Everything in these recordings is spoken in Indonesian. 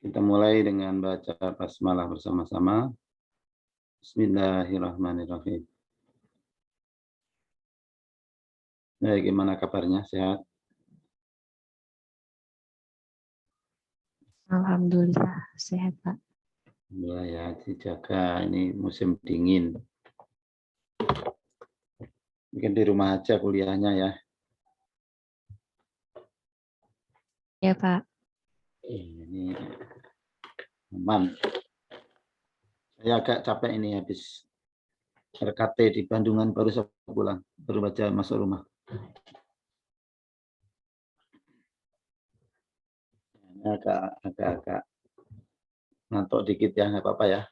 Kita mulai dengan baca basmalah bersama-sama. Bismillahirrahmanirrahim. Gimana kabarnya? Sehat? Alhamdulillah sehat, Pak. Ya, dijaga. Ini musim dingin. Mungkin di rumah aja kuliahnya ya. Ya, Pak. Ini aman. Saya agak capek ini habis RKT di Bandungan, baru saya pulang, baru baca masuk rumah. Ini agak ngantuk dikit ya, nggak apa-apa ya.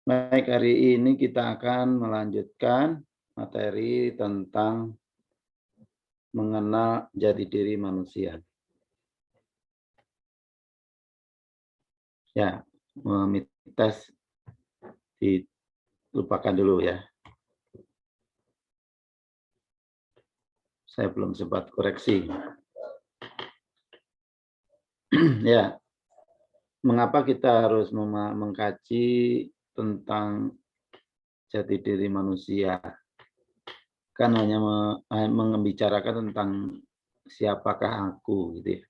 Baik, hari ini kita akan melanjutkan materi tentang mengenal jati diri manusia. Ya, tes dilupakan dulu ya. Saya belum sempat koreksi. Ya, mengapa kita harus mengkaji tentang jati diri manusia? Kan hanya membicarakan tentang siapakah aku, gitu ya.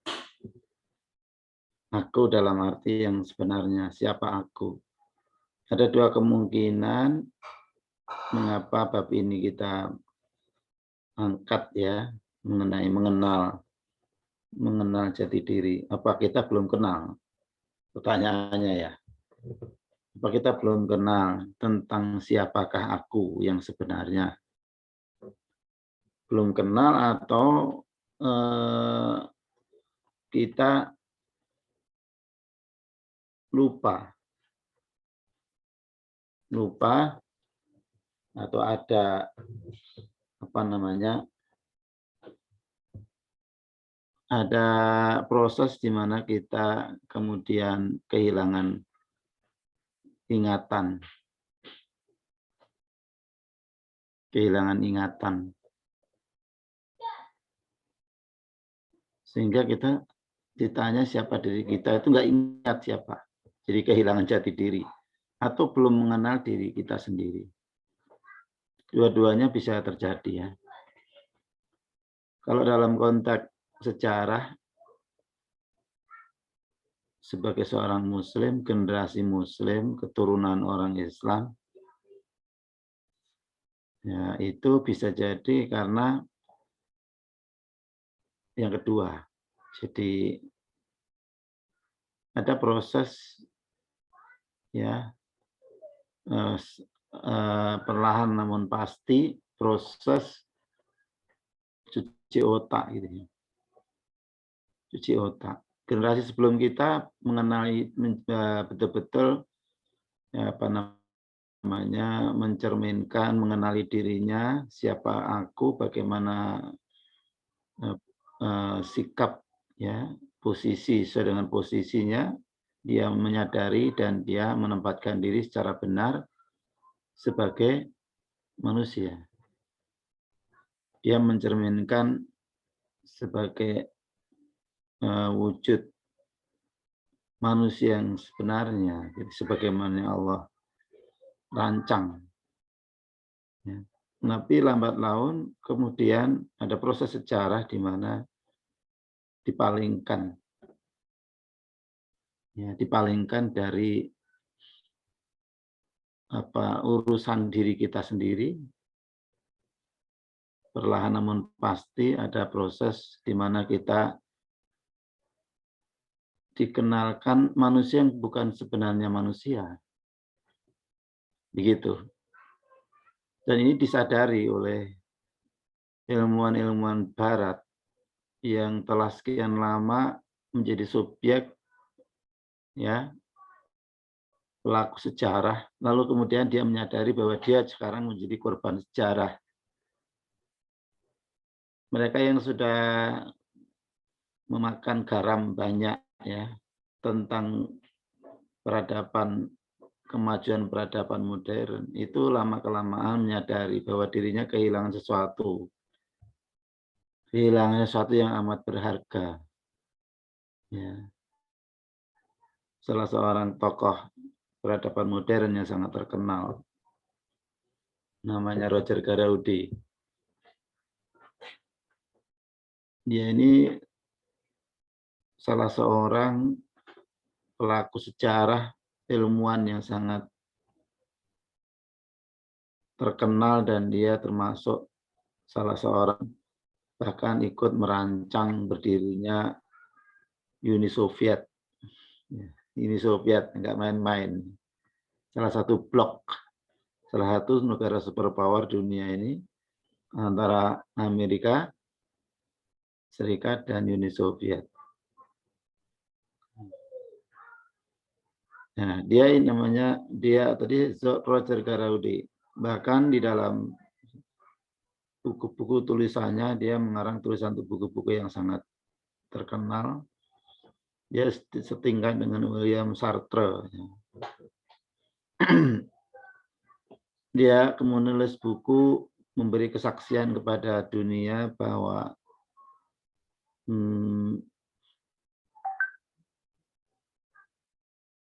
Aku dalam arti yang sebenarnya, siapa aku? Ada dua kemungkinan mengapa bab ini kita angkat ya, mengenai mengenal jati diri. Apa kita belum kenal? Pertanyaannya ya. Apa kita belum kenal tentang siapakah aku yang sebenarnya? Belum kenal atau kita lupa atau ada ada proses di mana kita kemudian kehilangan ingatan sehingga kita ditanya siapa diri kita itu nggak ingat siapa, jadi kehilangan jati diri atau belum mengenal diri kita sendiri. Dua-duanya bisa terjadi ya. Kalau dalam konteks sejarah sebagai seorang muslim, generasi muslim, keturunan orang Islam, ya itu bisa jadi karena yang kedua. Jadi ada proses ya perlahan namun pasti proses cuci otak gitu ya. Cuci otak. Generasi sebelum kita mengenali betul-betul ya, mencerminkan, mengenali dirinya, siapa aku, bagaimana sikap ya, posisi sesuai dengan posisinya, dia menyadari dan dia menempatkan diri secara benar sebagai manusia. Dia mencerminkan sebagai wujud manusia yang sebenarnya, sebagaimana Allah rancang. Ya. Tapi lambat laun kemudian ada proses sejarah di mana dipalingkan dari urusan diri kita sendiri. Perlahan namun pasti ada proses di mana kita dikenalkan manusia yang bukan sebenarnya manusia. Begitu. Dan ini disadari oleh ilmuwan-ilmuwan barat yang telah sekian lama menjadi subjek ya pelaku sejarah, lalu kemudian dia menyadari bahwa dia sekarang menjadi korban sejarah. Mereka yang sudah memakan garam banyak ya tentang peradaban kemajuan peradaban modern itu lama-kelamaan menyadari bahwa dirinya kehilangan sesuatu yang amat berharga. Ya. Salah seorang tokoh peradaban modern yang sangat terkenal, namanya Roger Garaudi. Dia ini salah seorang pelaku sejarah, ilmuwan yang sangat terkenal, dan dia termasuk salah seorang bahkan ikut merancang berdirinya Uni Soviet. Uni Soviet nggak main-main. Salah satu blok, salah satu negara superpower dunia ini antara Amerika Serikat dan Uni Soviet. Nah, dia tadi Roger Garaudi. Bahkan di dalam buku-buku tulisannya, dia mengarang tulisan buku-buku yang sangat terkenal. Dia setingkat dengan William Sartre. Dia kemudian menulis buku memberi kesaksian kepada dunia bahwa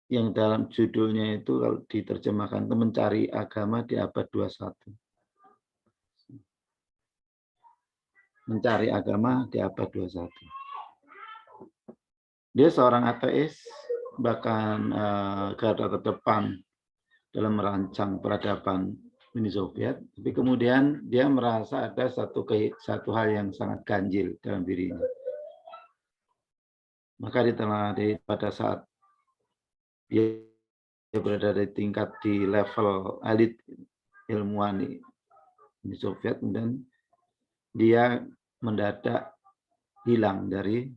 yang dalam judulnya itu kalau diterjemahkan itu mencari agama di abad 21. Mencari agama di abad 21. Dia seorang ateis, bahkan garda terdepan dalam merancang peradaban Uni Soviet, tapi kemudian dia merasa ada satu hal yang sangat ganjil dalam dirinya. Maka pada saat dia berada di level elit ilmuwan Uni Soviet, kemudian dia mendadak hilang dari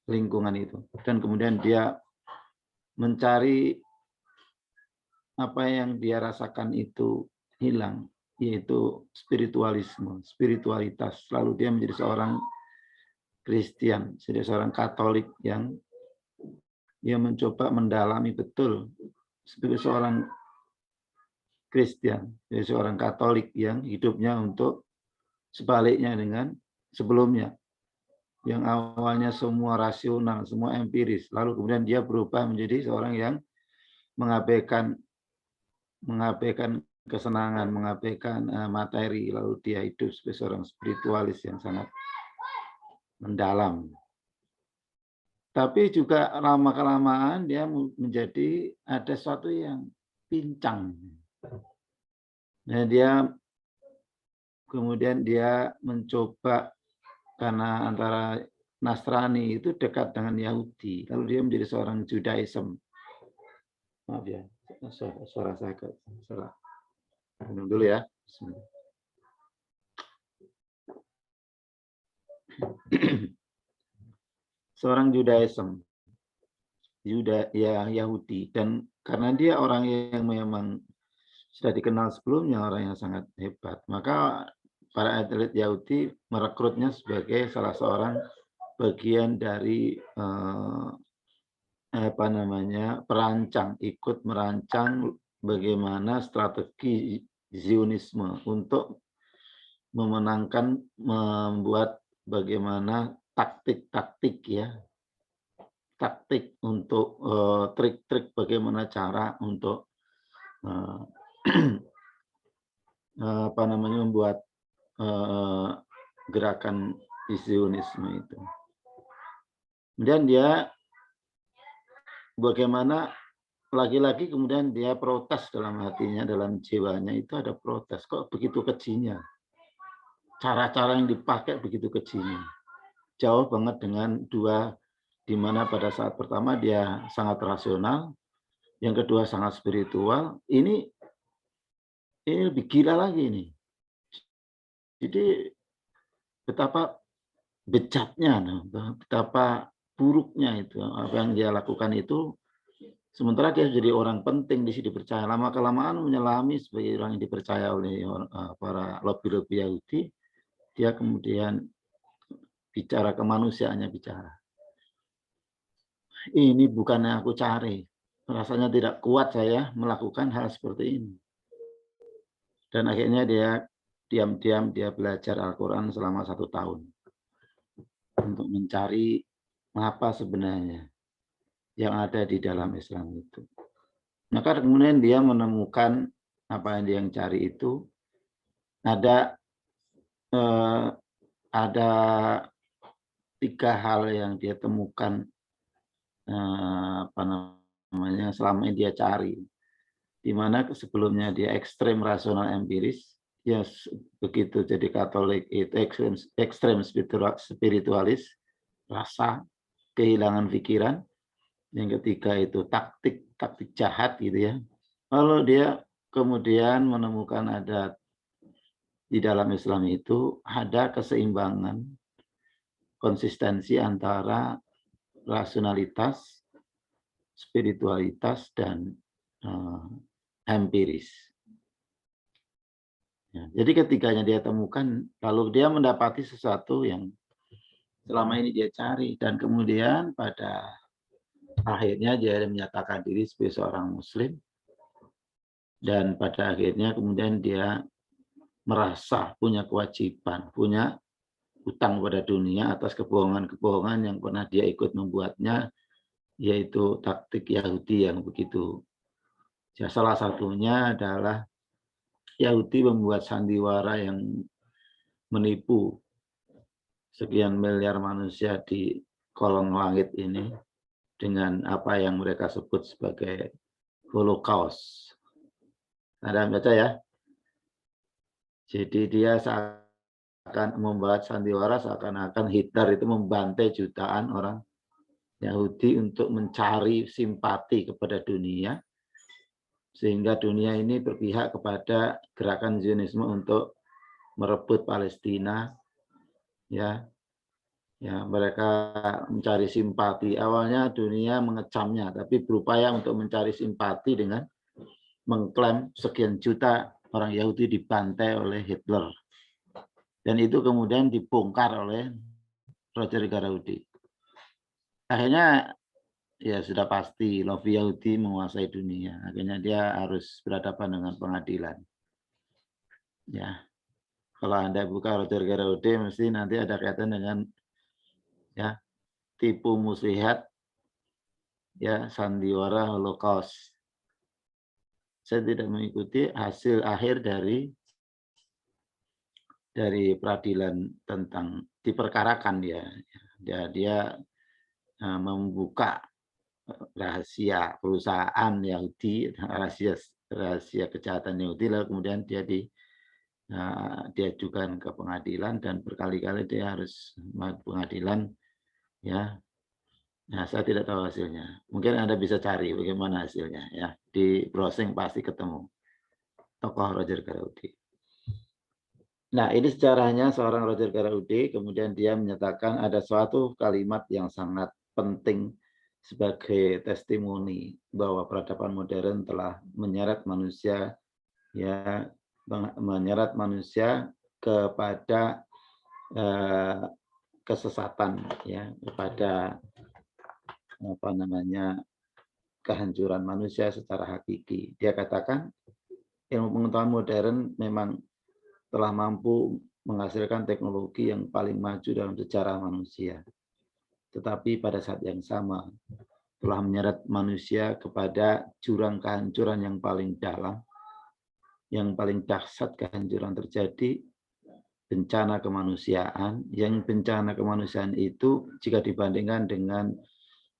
lingkungan itu, dan kemudian dia mencari apa yang dia rasakan itu hilang, yaitu spiritualitas. Lalu dia menjadi seorang Kristen, jadi seorang Katolik yang dia mencoba mendalami betul sebagai seorang Kristen, jadi seorang Katolik yang hidupnya untuk sebaliknya dengan sebelumnya, yang awalnya semua rasional, semua empiris, lalu kemudian dia berubah menjadi seorang yang mengabaikan kesenangan, mengabaikan materi, lalu dia hidup sebagai seorang spiritualis yang sangat mendalam. Tapi juga lama-kelamaan dia menjadi ada sesuatu yang pincang. Nah, kemudian dia mencoba, karena antara Nasrani itu dekat dengan Yahudi, lalu dia menjadi seorang Judaism. Maaf ya, suara saya salah. Minum dulu ya. Seorang Judaism, Yahudi, dan karena dia orang yang memang sudah dikenal sebelumnya, orang yang sangat hebat, maka para atlet Yahudi merekrutnya sebagai salah seorang bagian dari ikut merancang bagaimana strategi Zionisme untuk membuat bagaimana taktik untuk trik-trik bagaimana cara untuk membuat gerakan Zionisme itu. Kemudian dia bagaimana lagi-lagi kemudian dia protes dalam hatinya, dalam jiwanya itu ada protes. Kok begitu kecilnya? Cara-cara yang dipakai begitu kecilnya. Jauh banget dengan dua, di mana pada saat pertama dia sangat rasional, yang kedua sangat spiritual. Ini lebih gila lagi ini. Jadi betapa bejatnya, betapa buruknya itu apa yang dia lakukan itu. Sementara dia jadi orang penting di sini, dipercaya, lama-kelamaan menyelami sebagai orang yang dipercaya oleh para lobby-lobby Yahudi. Dia kemudian bicara kemanusiaannya, bicara. Ini bukan yang aku cari. rasanya tidak kuat saya melakukan hal seperti ini. Dan akhirnya dia diam-diam dia belajar Al-Quran selama 1 tahun untuk mencari apa sebenarnya yang ada di dalam Islam itu. Maka kemudian dia menemukan apa yang dia cari itu ada 3 hal yang dia temukan apa namanya selama ini dia cari. Di mana sebelumnya dia ekstrem rasional empiris, ya begitu jadi Katolik itu ekstrem spiritualis, rasa, kehilangan pikiran. Yang ketiga itu taktik jahat gitu ya. Lalu dia kemudian menemukan ada di dalam Islam itu ada keseimbangan, konsistensi antara rasionalitas, spiritualitas, dan empiris. Ya, jadi ketiganya dia temukan, lalu dia mendapati sesuatu yang selama ini dia cari, dan kemudian pada akhirnya dia menyatakan diri sebagai seorang Muslim, dan pada akhirnya kemudian dia merasa punya kewajiban, punya hutang pada dunia atas kebohongan-kebohongan yang pernah dia ikut membuatnya, yaitu taktik Yahudi yang begitu. Ya, salah satunya adalah Yahudi membuat sandiwara yang menipu sekian miliar manusia di kolong langit ini dengan apa yang mereka sebut sebagai Holocaust. Ada baca ya? Jadi dia akan membuat sandiwara seakan-akan Hitler itu membantai jutaan orang Yahudi untuk mencari simpati kepada dunia, sehingga dunia ini berpihak kepada gerakan Zionisme untuk merebut Palestina. Ya, mereka mencari simpati. Awalnya dunia mengecamnya, tapi berupaya untuk mencari simpati dengan mengklaim sekian juta orang Yahudi dibantai oleh Hitler. Dan itu kemudian dibongkar oleh Roger Garaudi. Akhirnya ya sudah pasti lobby Yahudi menguasai dunia. Akhirnya dia harus berhadapan dengan pengadilan. Ya, kalau Anda buka Roger Garaudi, mesti nanti ada kaitan dengan ya tipu muslihat, ya sandiwara Holocaust. Saya tidak mengikuti hasil akhir dari peradilan tentang diperkarakan dia membuka rahasia perusahaan Yahudi, rahasia kejahatan Yahudi, lalu kemudian dia diajukan ke pengadilan dan berkali-kali dia harus pengadilan ya. Nah, saya tidak tahu hasilnya. Mungkin Anda bisa cari bagaimana hasilnya ya. Di browsing pasti ketemu tokoh Roger Garaudi. Nah, ini sejarahnya seorang Roger Garaudi, kemudian dia menyatakan ada suatu kalimat yang sangat penting sebagai testimoni bahwa peradaban modern telah menyeret manusia kepada kesesatan ya, kepada kehancuran manusia secara hakiki. Dia katakan ilmu pengetahuan modern memang telah mampu menghasilkan teknologi yang paling maju dalam sejarah manusia. Tetapi pada saat yang sama telah menyeret manusia kepada jurang kehancuran yang paling dalam, yang paling dahsyat kehancuran terjadi, bencana kemanusiaan, yang bencana kemanusiaan itu jika dibandingkan dengan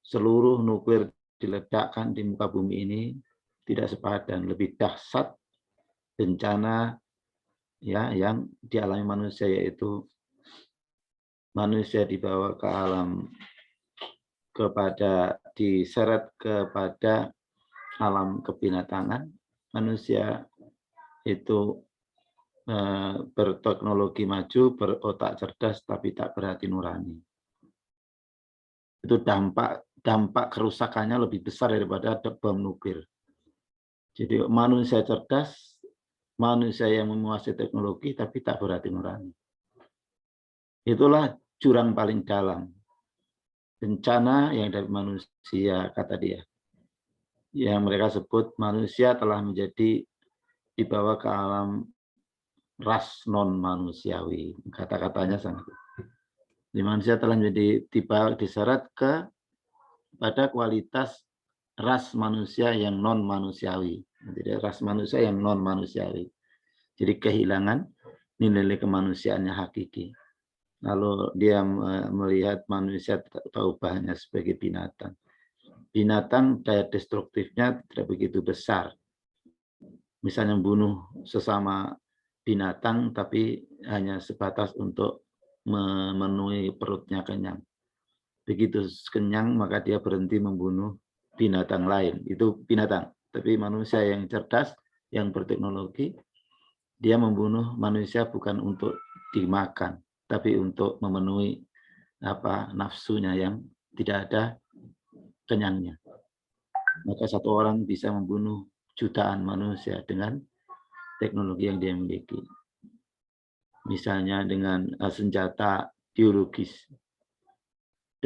seluruh nuklir diledakkan di muka bumi ini tidak sepadan, lebih dahsyat bencana ya yang dialami manusia, yaitu manusia dibawa ke alam diseret kepada alam kebinatangan. Manusia itu berteknologi maju, berotak cerdas, tapi tak berhati nurani. Itu dampak kerusakannya lebih besar daripada bom nuklir. Jadi manusia cerdas, manusia yang menguasai teknologi, tapi tak berhati nurani. Itulah jurang paling dalam. Bencana yang dari manusia, kata dia. yang mereka sebut manusia telah menjadi dibawa ke alam ras non manusiawi. Kata-katanya sangat. Di manusia telah menjadi diseret pada kualitas ras manusia yang non manusiawi. Jadi ras manusia yang non manusiawi. Jadi kehilangan nilai kemanusiaannya hakiki. Lalu dia melihat manusia tahu bahannya sebagai binatang. Binatang daya destruktifnya tidak begitu besar. Misalnya membunuh sesama binatang tapi hanya sebatas untuk memenuhi perutnya kenyang. Begitu kenyang maka dia berhenti membunuh binatang lain. Itu binatang. Tapi manusia yang cerdas, yang berteknologi, dia membunuh manusia bukan untuk dimakan, tapi untuk memenuhi nafsunya yang tidak ada kenyangnya. Maka satu orang bisa membunuh jutaan manusia dengan teknologi yang dia miliki. Misalnya dengan senjata biologis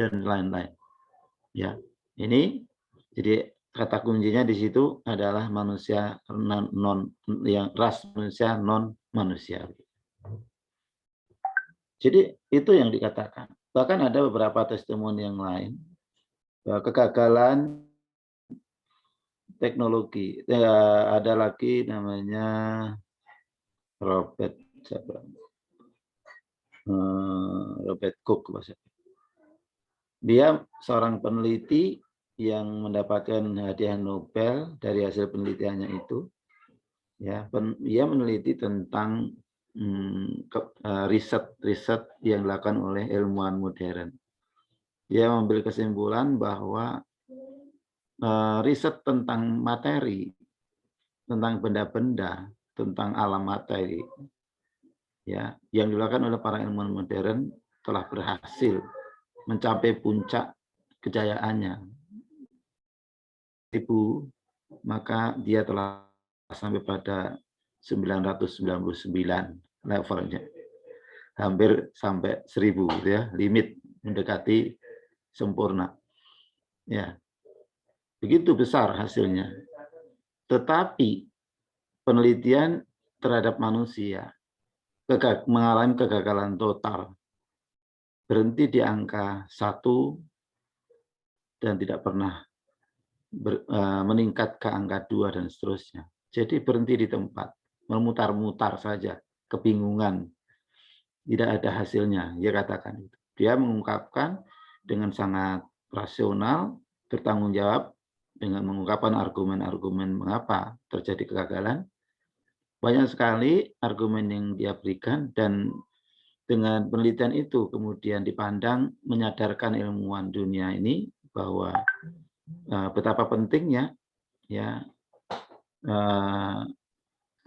dan lain-lain. Ya, ini jadi kata kuncinya di situ adalah manusia ras manusia non manusiawi. Jadi itu yang dikatakan. Bahkan ada beberapa testimoni yang lain bahwa kegagalan teknologi. Ada lagi namanya Robert Cook. Dia seorang peneliti yang mendapatkan hadiah Nobel dari hasil penelitiannya itu. Ya, dia meneliti tentang riset yang dilakukan oleh ilmuwan modern. Dia mengambil kesimpulan bahwa riset tentang materi, tentang benda-benda, tentang alam materi, ya, yang dilakukan oleh para ilmuwan modern telah berhasil mencapai puncak kejayaannya. Maka dia telah sampai pada 999 levelnya. Hampir sampai 1000 ya, limit mendekati sempurna. Ya. Begitu besar hasilnya. Tetapi penelitian terhadap manusia mengalami kegagalan total. Berhenti di angka 1 dan tidak pernah meningkat ke angka 2 dan seterusnya. Jadi berhenti di tempat, memutar-mutar saja, kebingungan, tidak ada hasilnya. Dia katakan itu. Dia mengungkapkan dengan sangat rasional, bertanggung jawab dengan mengungkapkan argumen-argumen mengapa terjadi kegagalan. Banyak sekali argumen yang dia berikan dan dengan penelitian itu kemudian dipandang menyadarkan ilmuwan dunia ini bahwa betapa pentingnya ya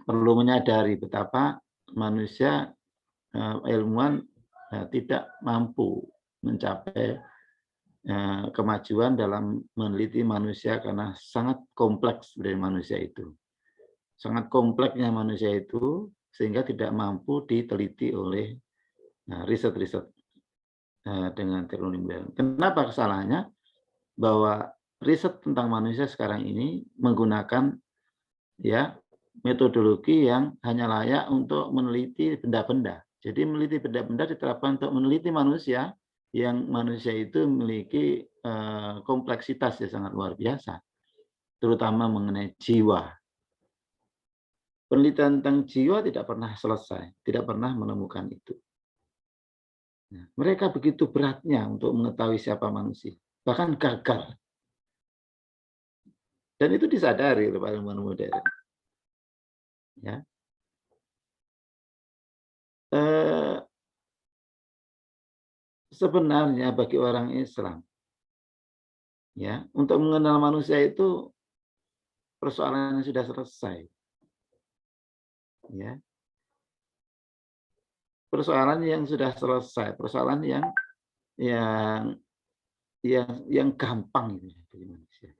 perlu menyadari betapa manusia ilmuwan tidak mampu mencapai kemajuan dalam meneliti manusia karena sangat kompleks dari manusia itu. Sangat kompleksnya manusia itu sehingga tidak mampu diteliti oleh riset-riset dengan teknologi modern. Kenapa kesalahannya? Bahwa riset tentang manusia sekarang ini menggunakan ya metodologi yang hanya layak untuk meneliti benda-benda. Jadi meneliti benda-benda diterapkan untuk meneliti manusia yang manusia itu memiliki kompleksitas yang sangat luar biasa, terutama mengenai jiwa. Penelitian tentang jiwa tidak pernah selesai, tidak pernah menemukan itu. Nah, mereka begitu beratnya untuk mengetahui siapa manusia, bahkan gagal. Dan itu disadari oleh para ilmuwan modern. Ya. Sebenarnya bagi orang Islam, ya, untuk mengenal manusia itu persoalannya sudah selesai. Ya. Persoalan yang sudah selesai, persoalan yang gampang itu bagi manusia.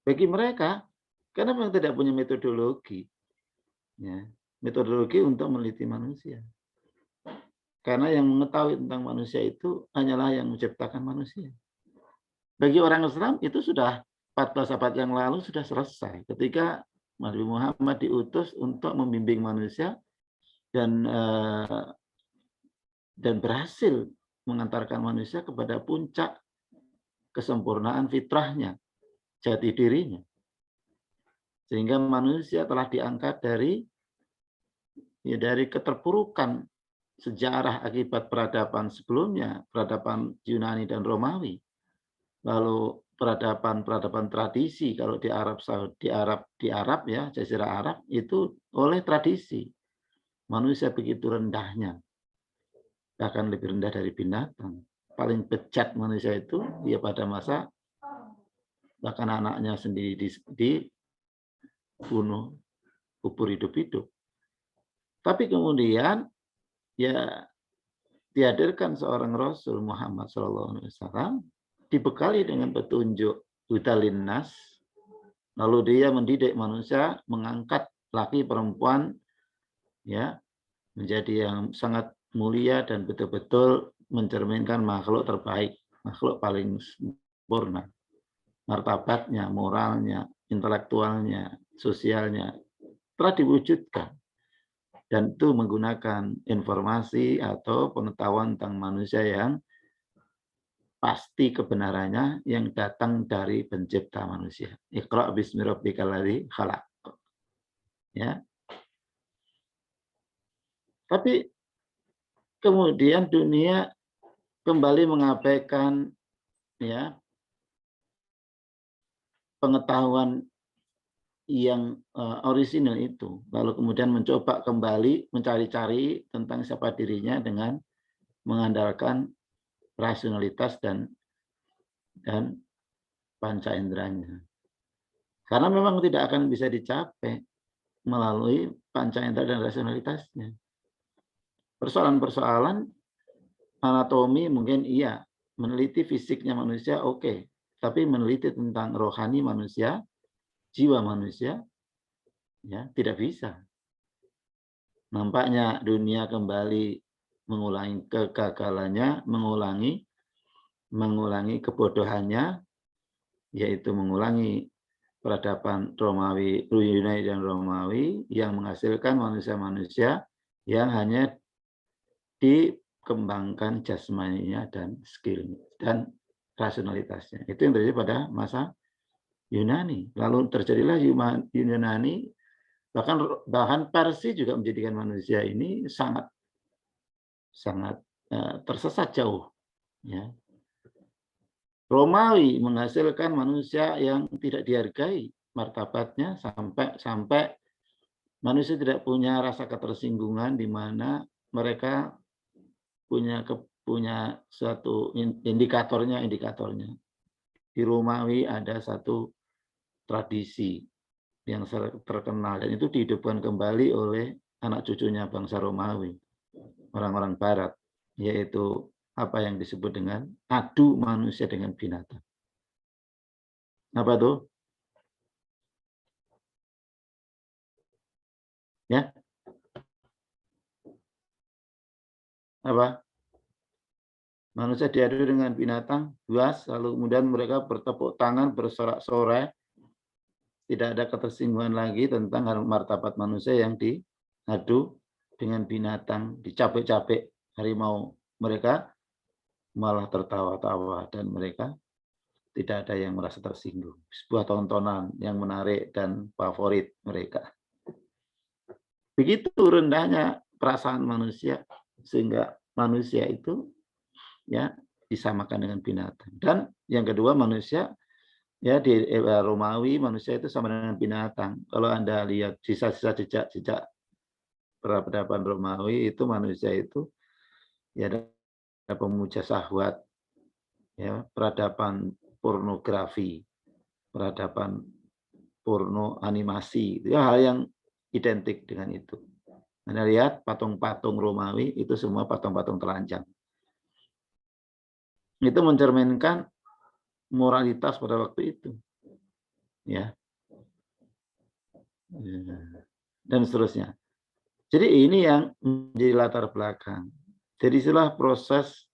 Bagi mereka, karena memang tidak punya metodologi, ya, metodologi untuk meneliti manusia. Karena yang mengetahui tentang manusia itu hanyalah yang menciptakan manusia. Bagi orang Islam itu sudah 14 abad yang lalu sudah selesai ketika Nabi Muhammad diutus untuk membimbing manusia dan berhasil mengantarkan manusia kepada puncak kesempurnaan fitrahnya, jati dirinya. Sehingga manusia telah diangkat dari keterpurukan sejarah akibat peradaban sebelumnya, peradaban Yunani dan Romawi. Lalu peradaban tradisi, kalau di Arab ya, Jazirah Arab itu oleh tradisi. Manusia begitu rendahnya, bahkan lebih rendah dari binatang. Paling bejat manusia itu dia pada masa bahkan anaknya sendiri dibunuh, kubur hidup-hidup. Tapi kemudian ya dihadirkan seorang Rasul Muhammad SAW dibekali dengan petunjuk hudalinnas, lalu dia mendidik manusia, mengangkat laki perempuan ya menjadi yang sangat mulia dan betul-betul mencerminkan makhluk terbaik, makhluk paling sempurna. Martabatnya, moralnya, intelektualnya, sosialnya telah diwujudkan. Dan itu menggunakan informasi atau pengetahuan tentang manusia yang pasti kebenarannya yang datang dari pencipta manusia. Iqra' bismi rabbikal ladzi khalaq. Ya. Tapi kemudian dunia kembali mengabaikan ya pengetahuan yang orisinal itu, lalu kemudian mencoba kembali mencari-cari tentang siapa dirinya dengan mengandalkan rasionalitas dan panca inderanya. Karena memang tidak akan bisa dicapai melalui panca indera dan rasionalitasnya. Persoalan-persoalan anatomi mungkin iya, meneliti fisiknya manusia oke, tapi meneliti tentang rohani manusia, jiwa manusia, ya tidak bisa. Nampaknya dunia kembali mengulangi kegagalannya, mengulangi kebodohannya, yaitu mengulangi peradaban Romawi, Yunani dan Romawi yang menghasilkan manusia-manusia yang hanya dikembangkan jasmaninya dan skill dan rasionalitasnya. Itu yang terjadi pada masa Yunani. Lalu terjadilah Yunani, bahkan Parsi juga menjadikan manusia ini sangat tersesat jauh. Ya. Romawi menghasilkan manusia yang tidak dihargai martabatnya sampai manusia tidak punya rasa ketersinggungan di mana mereka punya suatu indikatornya. Di Romawi ada satu tradisi yang terkenal dan itu dihidupkan kembali oleh anak cucunya bangsa Romawi, orang-orang Barat, yaitu apa yang disebut dengan adu manusia dengan binatang. Apa tuh? Ya? Apa? Manusia diadu dengan binatang, buas, lalu kemudian mereka bertepuk tangan, bersorak-sorai. Tidak ada ketersinggungan lagi tentang martabat manusia yang diadu dengan binatang, dicapek-capek harimau. Mereka malah tertawa-tawa dan mereka tidak ada yang merasa tersinggung. Sebuah tontonan yang menarik dan favorit mereka. Begitu rendahnya perasaan manusia sehingga manusia itu ya disamakan dengan binatang. Dan yang kedua manusia ya di Romawi manusia itu sama dengan binatang. Kalau Anda lihat sisa-sisa jejak peradaban Romawi itu manusia itu ya ada pemuja syahwat, ya peradaban pornografi, peradaban porno animasi, itu hal yang identik dengan itu. Anda lihat patung-patung Romawi itu semua patung-patung telanjang. Itu mencerminkan moralitas pada waktu itu, ya, dan seterusnya. Jadi ini yang menjadi latar belakang. Jadi itulah proses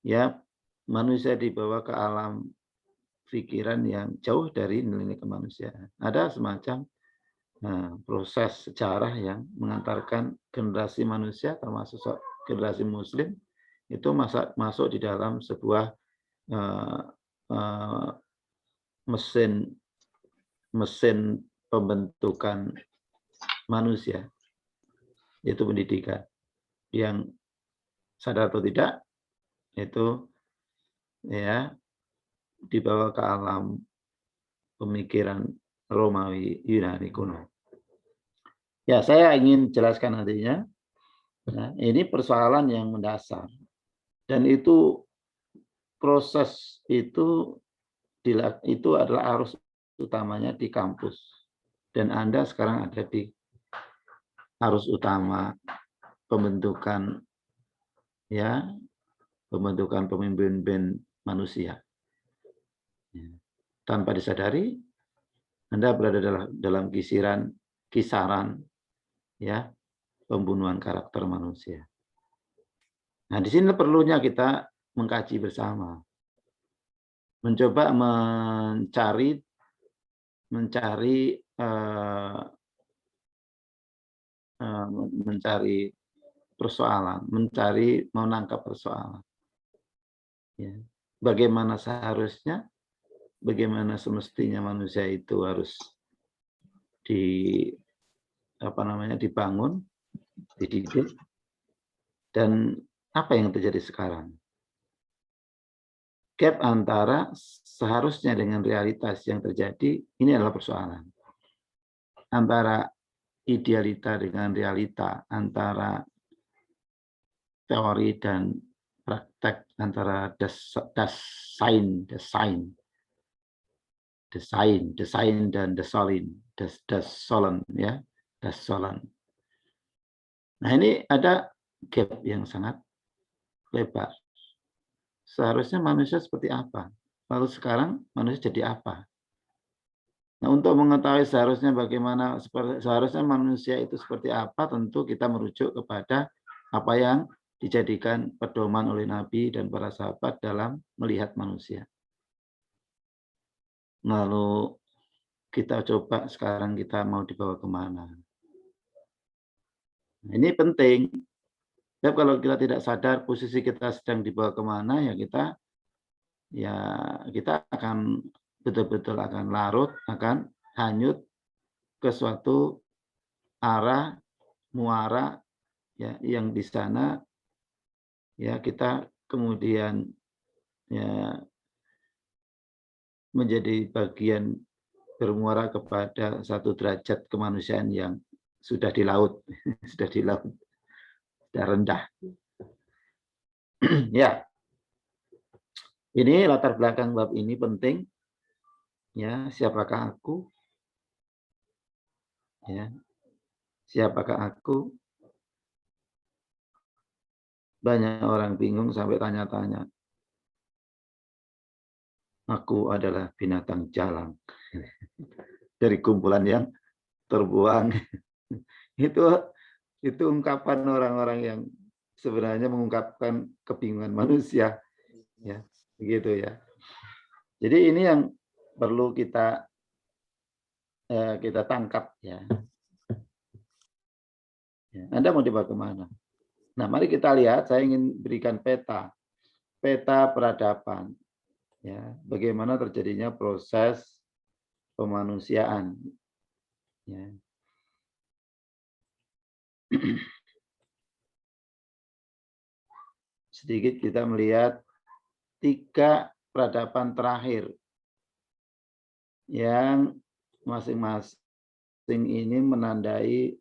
ya manusia dibawa ke alam pikiran yang jauh dari nilai-nilai kemanusiaan. Ada semacam proses sejarah yang mengantarkan generasi manusia termasuk generasi muslim itu masuk di dalam sebuah mesin pembentukan manusia, yaitu pendidikan, yang sadar atau tidak itu ya dibawa ke alam pemikiran Romawi Yunani kuno. Ya, saya ingin jelaskan nantinya. Nah, ini persoalan yang mendasar dan itu proses itu adalah arus utamanya di kampus dan Anda sekarang ada di arus utama pembentukan pemimpin manusia. Tanpa disadari Anda berada dalam kisaran ya pembunuhan karakter manusia. Nah, di sini perlunya kita mengkaji bersama. Mencoba mencari persoalan, menangkap persoalan. Ya. Bagaimana seharusnya, bagaimana semestinya manusia itu harus dibangun, dididik, dan apa yang terjadi sekarang. Gap antara seharusnya dengan realitas yang terjadi, ini adalah persoalan. Antara idealita dengan realita, antara teori dan praktek, antara desain dan desolen, ya, desolen. Nah, ini ada gap yang sangat lebar. Seharusnya manusia seperti apa? Lalu sekarang manusia jadi apa? Nah, untuk mengetahui seharusnya manusia itu seperti apa, tentu kita merujuk kepada apa yang dijadikan pedoman oleh Nabi dan para sahabat dalam melihat manusia. Lalu kita coba sekarang kita mau dibawa kemana? Nah, ini penting. Ya, kalau kita tidak sadar posisi kita sedang dibawa kemana, kita akan betul-betul akan larut, akan hanyut ke suatu arah muara ya yang di sana ya kita kemudian ya menjadi bagian bermuara kepada satu derajat kemanusiaan yang sudah di laut, sudah rendah. Ya, ini latar belakang bab ini penting. Ya, siapakah aku? Ya, siapakah aku? Banyak orang bingung sampai tanya-tanya. Aku adalah binatang jalang. Dari kumpulan yang terbuang. Itu ungkapan orang-orang yang sebenarnya mengungkapkan kebingungan manusia. Ya, begitu ya. Jadi ini yang perlu kita tangkap ya. Anda mau dibawa kemana? Nah, mari kita lihat. Saya ingin berikan peta peradaban. Ya, bagaimana terjadinya proses pemanusiaan. Ya. Sedikit kita melihat 3 peradaban terakhir yang masing-masing ini menandai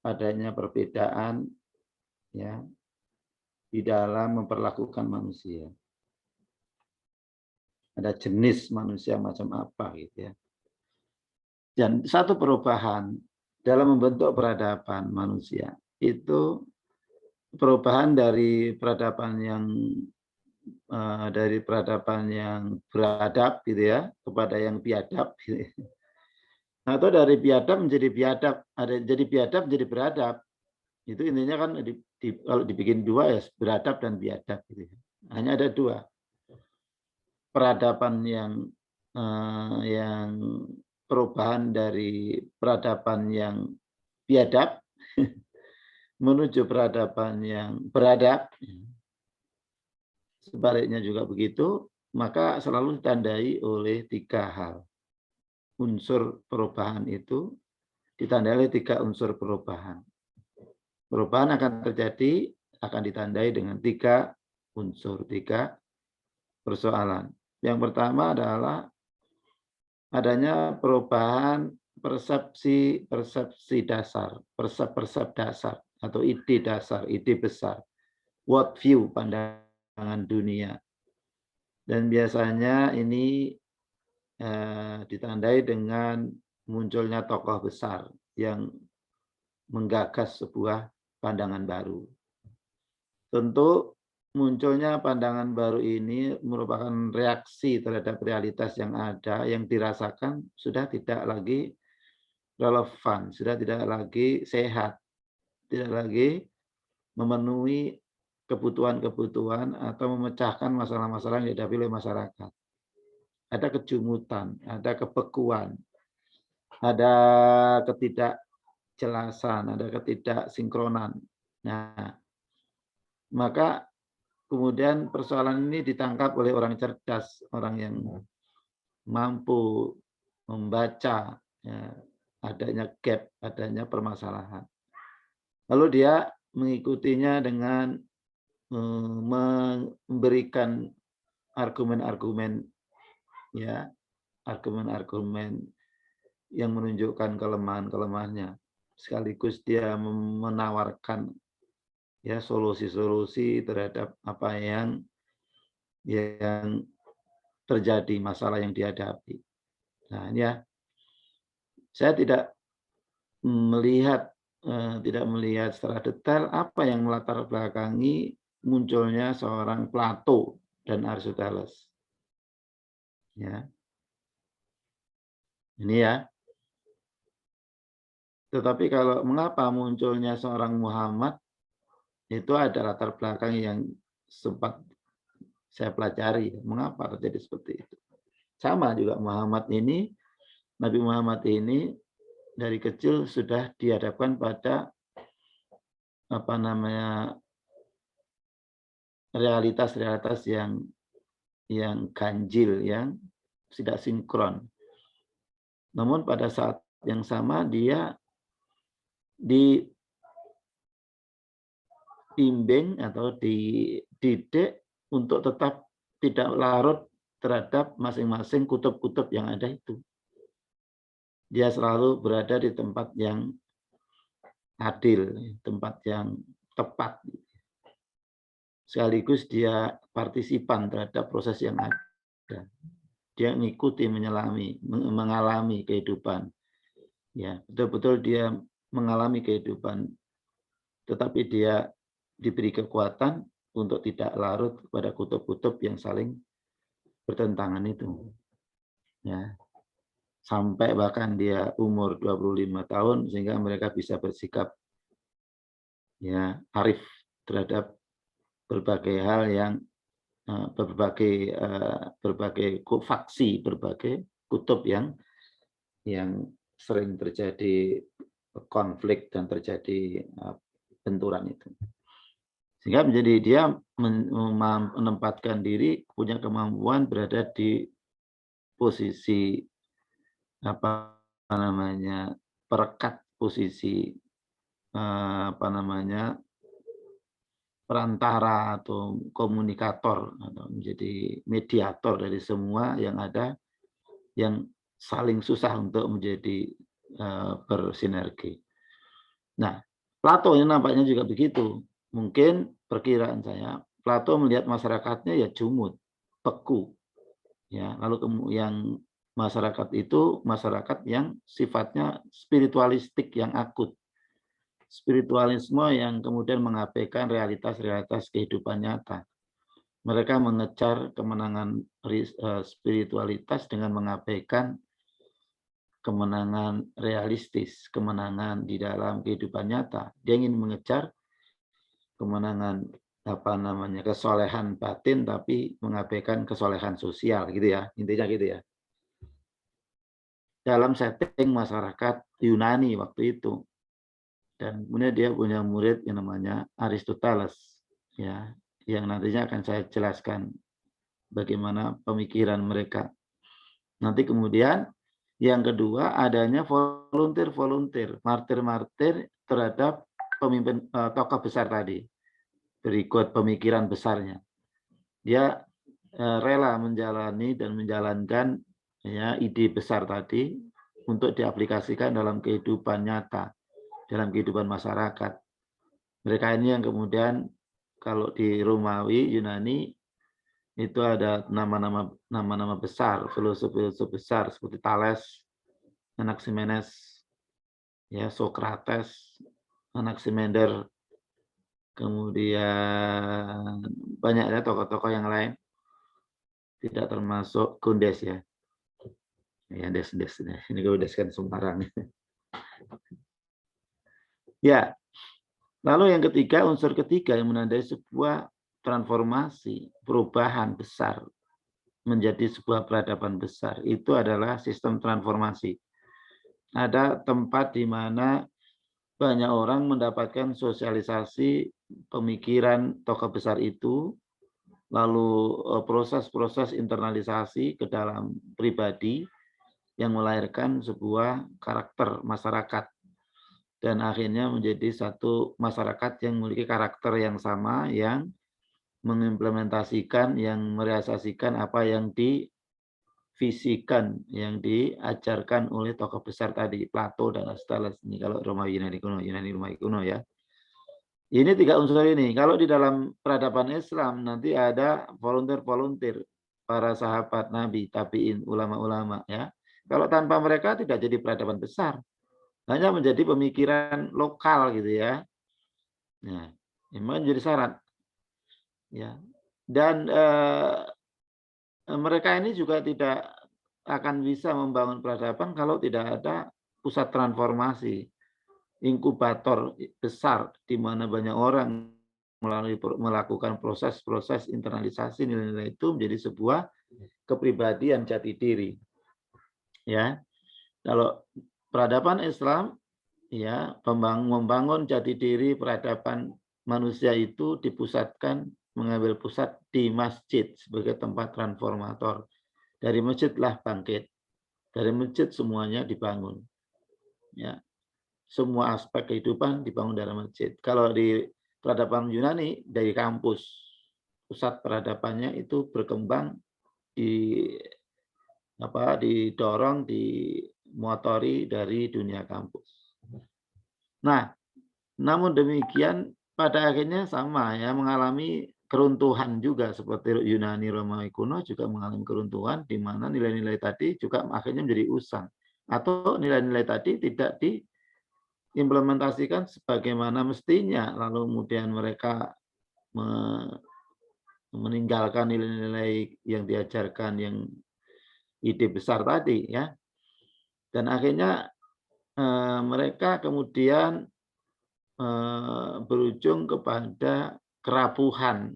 adanya perbedaan ya di dalam memperlakukan manusia. Ada jenis manusia macam apa gitu ya. Dan satu perubahan dalam membentuk peradaban manusia itu perubahan dari peradaban yang beradab gitu ya kepada yang biadab gitu. Atau dari biadab menjadi biadab, jadi biadab menjadi beradab. Itu intinya kan kalau dibikin 2 ya beradab dan biadab gitu. Hanya ada 2. peradaban yang perubahan dari peradaban yang biadab menuju peradaban yang beradab, sebaliknya juga begitu, maka selalu ditandai oleh 3 hal. Unsur perubahan itu ditandai oleh 3 unsur perubahan. Perubahan akan terjadi, akan ditandai dengan 3 unsur, 3 persoalan. Yang pertama adalah adanya perubahan persepsi dasar, persep dasar atau ide dasar, ide besar, world view, pandangan dunia. Dan biasanya ini ditandai dengan munculnya tokoh besar yang menggagas sebuah pandangan baru. Tentu munculnya pandangan baru ini merupakan reaksi terhadap realitas yang ada, yang dirasakan sudah tidak lagi relevan, sudah tidak lagi sehat, tidak lagi memenuhi kebutuhan-kebutuhan atau memecahkan masalah-masalah yang dihadapi oleh masyarakat. Ada kejumutan, ada kebekuan, ada ketidakjelasan, ada ketidaksinkronan. Nah, maka kemudian persoalan ini ditangkap oleh orang cerdas, orang yang mampu membaca ya, adanya gap, adanya permasalahan. Lalu dia mengikutinya dengan memberikan argumen-argumen, ya, argumen-argumen yang menunjukkan kelemahan-kelemahannya. Sekaligus dia menawarkan ya solusi-solusi terhadap apa yang terjadi, masalah yang dihadapi. Nah, ini ya, saya tidak melihat secara detail apa yang melatar belakangi munculnya seorang Plato dan Aristoteles. Ya. Ini ya. Tetapi kalau mengapa munculnya seorang Muhammad, itu ada latar belakang yang sempat saya pelajari. Mengapa terjadi seperti itu? Sama juga Nabi Muhammad ini dari kecil sudah dihadapkan pada realitas-realitas yang ganjil, yang tidak sinkron. Namun pada saat yang sama dia dibimbing atau dididik untuk tetap tidak larut terhadap masing-masing kutub-kutub yang ada itu. Dia selalu berada di tempat yang adil, tempat yang tepat. Sekaligus dia partisipan terhadap proses yang ada. Dia mengikuti, mengalami kehidupan. Ya, betul-betul dia mengalami kehidupan, tetapi dia diberi kekuatan untuk tidak larut kepada kutub-kutub yang saling bertentangan itu. Ya. Sampai bahkan dia umur 25 tahun sehingga mereka bisa bersikap ya arif terhadap berbagai hal yang berbagai faksi, berbagai kutub yang sering terjadi konflik dan terjadi benturan itu. Sehingga menjadi dia menempatkan diri, punya kemampuan berada di posisi perekat, posisi perantara atau komunikator atau menjadi mediator dari semua yang ada, yang saling susah untuk menjadi bersinergi. Nah, Plato ini nampaknya juga begitu. Mungkin perkiraan saya, Plato melihat masyarakatnya ya jumud, beku. Ya, lalu yang masyarakat itu masyarakat yang sifatnya spiritualistik yang akut. Spiritualisme yang kemudian mengabaikan realitas-realitas kehidupan nyata. Mereka mengejar kemenangan spiritualitas dengan mengabaikan kemenangan realistis, kemenangan di dalam kehidupan nyata. Dia ingin mengejar kemenangan apa namanya, kesolehan batin tapi mengabaikan kesolehan sosial gitu ya, intinya gitu ya. Dalam setting masyarakat Yunani waktu itu. Dan kemudian dia punya murid yang namanya Aristoteles, ya, yang nantinya akan saya jelaskan bagaimana pemikiran mereka. Nanti kemudian yang kedua adanya volunteer, martir-martir terhadap pemimpin tokoh besar tadi, berikut pemikiran besarnya. Dia rela menjalani dan menjalankan ya ide besar tadi untuk diaplikasikan dalam kehidupan nyata, dalam kehidupan masyarakat. Mereka ini yang kemudian kalau di Romawi, Yunani itu ada nama-nama besar, filosof-filosof besar seperti Thales, Anaximenes, ya Socrates, Anaximander, kemudian banyak ya tokoh-tokoh yang lain, tidak termasuk Kundes ya. Ya, Des. Ini Kundes kan Semarang. Ya, lalu yang ketiga, unsur ketiga yang menandai sebuah transformasi, perubahan besar menjadi sebuah peradaban besar, itu adalah sistem transformasi. Ada tempat di mana banyak orang mendapatkan sosialisasi pemikiran tokoh besar itu, lalu proses-proses internalisasi ke dalam pribadi yang melahirkan sebuah karakter masyarakat. Dan akhirnya menjadi satu masyarakat yang memiliki karakter yang sama, yang mengimplementasikan, yang merealisasikan apa yang divisikan, yang diajarkan oleh tokoh besar tadi, Plato dan Aristoteles. Ini kalau Romawi Yunani kuno, Yunani Romawi kuno ya. Ini tiga unsur ini. Kalau di dalam peradaban Islam nanti ada volunteer, para sahabat Nabi, tabiin, ulama-ulama ya. Kalau tanpa mereka tidak jadi peradaban besar. Hanya menjadi pemikiran lokal gitu ya. Nah, memang jadi syarat. Ya. Dan mereka ini juga tidak akan bisa membangun peradaban kalau tidak ada pusat transformasi, inkubator besar di mana banyak orang melakukan proses-proses internalisasi nilai-nilai itu menjadi sebuah kepribadian jati diri. Ya. Kalau peradaban Islam ya membangun jati diri peradaban manusia itu dipusatkan, mengambil pusat di masjid sebagai tempat transformator. Dari masjidlah bangkit, dari masjid semuanya dibangun, ya semua aspek kehidupan dibangun dari masjid. Kalau di peradaban Yunani dari kampus, pusat peradabannya itu berkembang di didorong, dimotori dari dunia kampus. Nah, namun demikian pada akhirnya sama ya, mengalami keruntuhan juga seperti Yunani Romawi kuno juga mengalami keruntuhan di mana nilai-nilai tadi juga akhirnya menjadi usang atau nilai-nilai tadi tidak diimplementasikan sebagaimana mestinya, lalu kemudian mereka meninggalkan nilai-nilai yang diajarkan yang ide besar tadi ya, dan akhirnya mereka kemudian berujung kepada kerapuhan,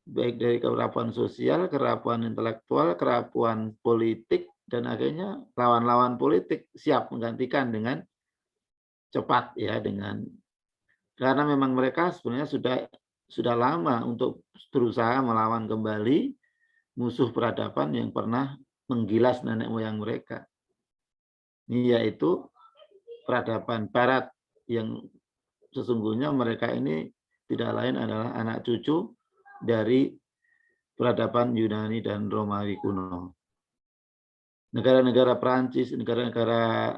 baik dari kerapuhan sosial, kerapuhan intelektual, kerapuhan politik, dan akhirnya lawan-lawan politik siap menggantikan dengan cepat ya, dengan karena memang mereka sebenarnya sudah lama untuk berusaha melawan kembali musuh peradaban yang pernah menggilas nenek moyang mereka. Ini yaitu peradaban Barat yang sesungguhnya mereka ini tidak lain adalah anak cucu dari peradaban Yunani dan Romawi kuno. Negara-negara Prancis, negara-negara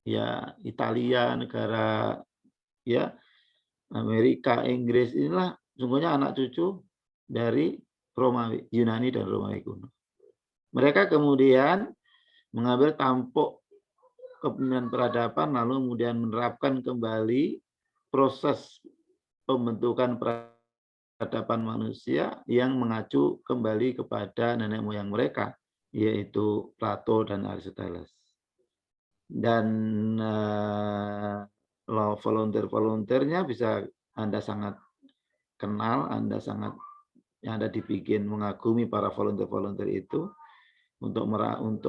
ya Italia, negara ya Amerika, Inggris, inilah sungguhnya anak cucu dari Romawi, Yunani dan Romawi kuno. Mereka kemudian mengambil tampuk kepemimpinan peradaban lalu kemudian menerapkan kembali proses pembentukan peradaban manusia yang mengacu kembali kepada nenek moyang mereka, yaitu Plato dan Aristoteles. Dan volunteer-volunteernya bisa Anda sangat kenal, Anda sangat yang Anda dibikin mengagumi para volunteer-volunteer itu untuk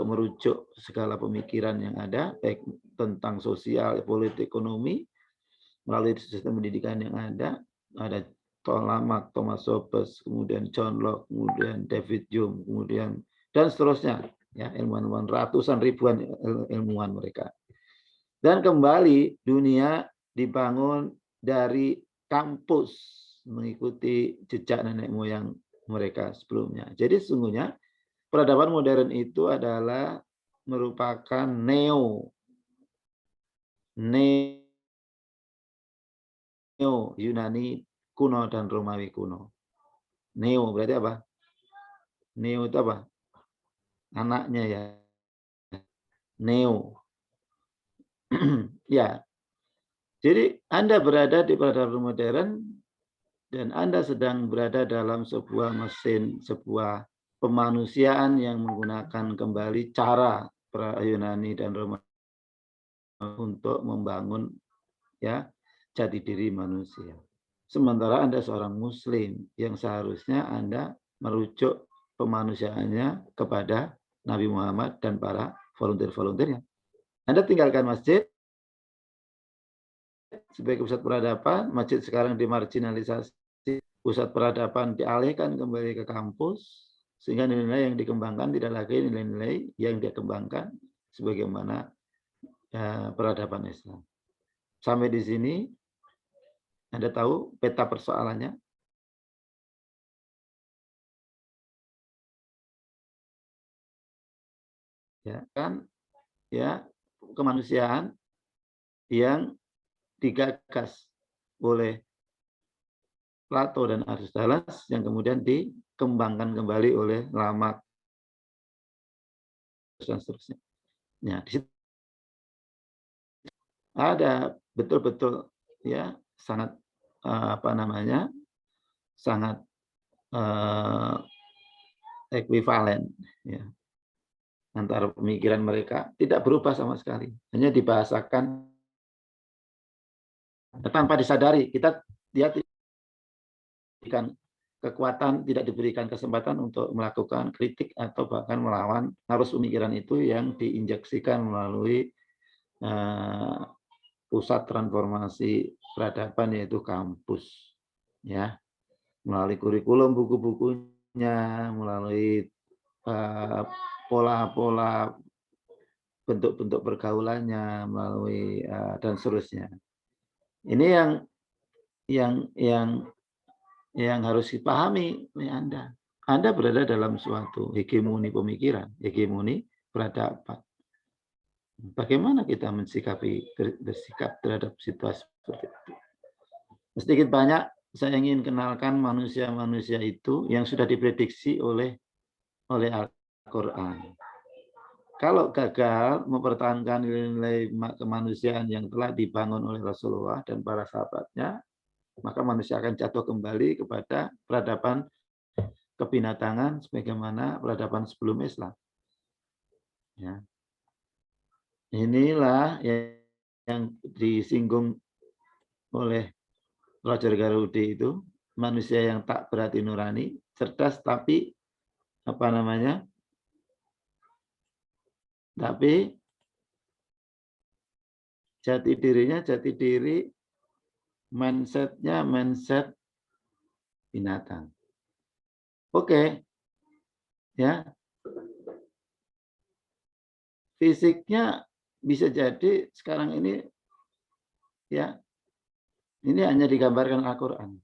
merujuk segala pemikiran yang ada, baik tentang sosial, politik, ekonomi, melalui sistem pendidikan yang ada Thomas Hobbes, kemudian John Locke, kemudian David Hume, kemudian dan seterusnya, ya ilmuwan ratusan ribuan ilmuwan mereka. Dan kembali dunia dibangun dari kampus mengikuti jejak nenek moyang mereka sebelumnya. Jadi sesungguhnya peradaban modern itu adalah merupakan neo Yunani kuno dan Romawi kuno. Neo berarti apa? Neo itu apa? Anaknya ya. Neo. Ya. Jadi Anda berada di peradaban modern dan Anda sedang berada dalam sebuah mesin, sebuah pemanusiaan yang menggunakan kembali cara Yunani dan Romawi untuk membangun ya jati diri manusia. Sementara Anda seorang Muslim yang seharusnya Anda merujuk kemanusiaannya kepada Nabi Muhammad dan para volunteer-volunteernya. Anda tinggalkan masjid sebagai pusat peradaban, masjid sekarang dimarginalisasi, pusat peradaban dialihkan kembali ke kampus, sehingga nilai-nilai yang dikembangkan tidak lagi nilai-nilai yang dia kembangkan sebagaimana peradaban Islam. Sampai di sini Anda tahu peta persoalannya? Ya kan? Ya, kemanusiaan yang digagas oleh Plato dan Aristoteles yang kemudian dikembangkan kembali oleh Lamarck dan seterusnya. Ya, di situ ada betul-betul ya sangat sangat ekuivalen ya antara pemikiran mereka tidak berubah sama sekali, hanya dibahasakan tanpa disadari. Dia diberikan kekuatan, tidak diberikan kesempatan untuk melakukan kritik atau bahkan melawan arus pemikiran itu yang diinjeksikan melalui pusat transformasi peradaban yaitu kampus, ya, melalui kurikulum, buku-bukunya, melalui pola-pola bentuk-bentuk pergaulannya, melalui dan seterusnya. Ini yang harus dipahami oleh Anda. Anda berada dalam suatu hegemoni pemikiran, hegemoni peradaban. Bagaimana kita bersikap terhadap situasi seperti itu? Sedikit banyak saya ingin kenalkan manusia-manusia itu yang sudah diprediksi oleh Al-Quran. Kalau gagal mempertahankan nilai-nilai kemanusiaan yang telah dibangun oleh Rasulullah dan para sahabatnya, maka manusia akan jatuh kembali kepada peradaban kebinatangan sebagaimana peradaban sebelum Islam. Ya. Inilah yang disinggung oleh Roger Garaudy itu, manusia yang tak berhati nurani, cerdas tapi tapi jati diri mindset-nya mindset binatang. Oke. Ya. Fisiknya bisa jadi sekarang ini ya. Ini hanya digambarkan Al-Qur'an.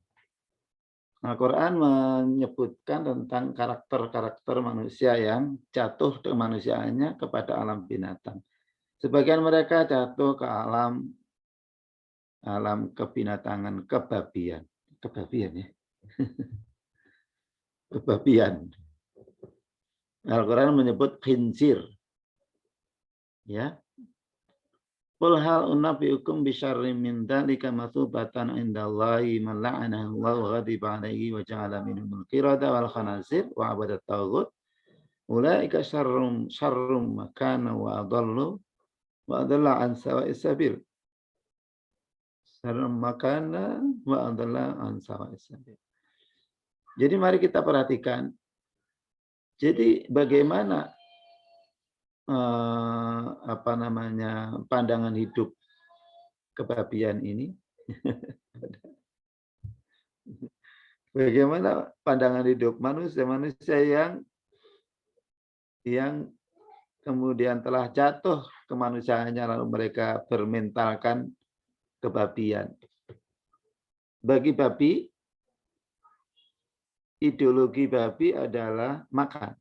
Al-Quran menyebutkan tentang karakter-karakter manusia yang jatuh kemanusiaannya kepada alam binatang. Sebagian mereka jatuh ke alam kebinatangan, kebabian. Kebabian ya. Kebabian. Al-Quran menyebut khinzir. Ya. Qul hal unabbiukum bisyarrim min dzalika matsubatan indallahi man la'anahu wa ghadiba 'alaihi wa ja'ala minhumul qirada wal khanazir wa 'abadat taghut ulaika syarrum makana wa adallu wa adalla an sawa'is sabil. makana wa adalla an sawa'is sabil. Jadi mari kita perhatikan. Jadi bagaimana apa namanya pandangan hidup kebabian ini? Bagaimana pandangan hidup manusia-manusia yang kemudian telah jatuh kemanusiaannya lalu mereka bermentalkan kebabian. Bagi babi, ideologi babi adalah makan.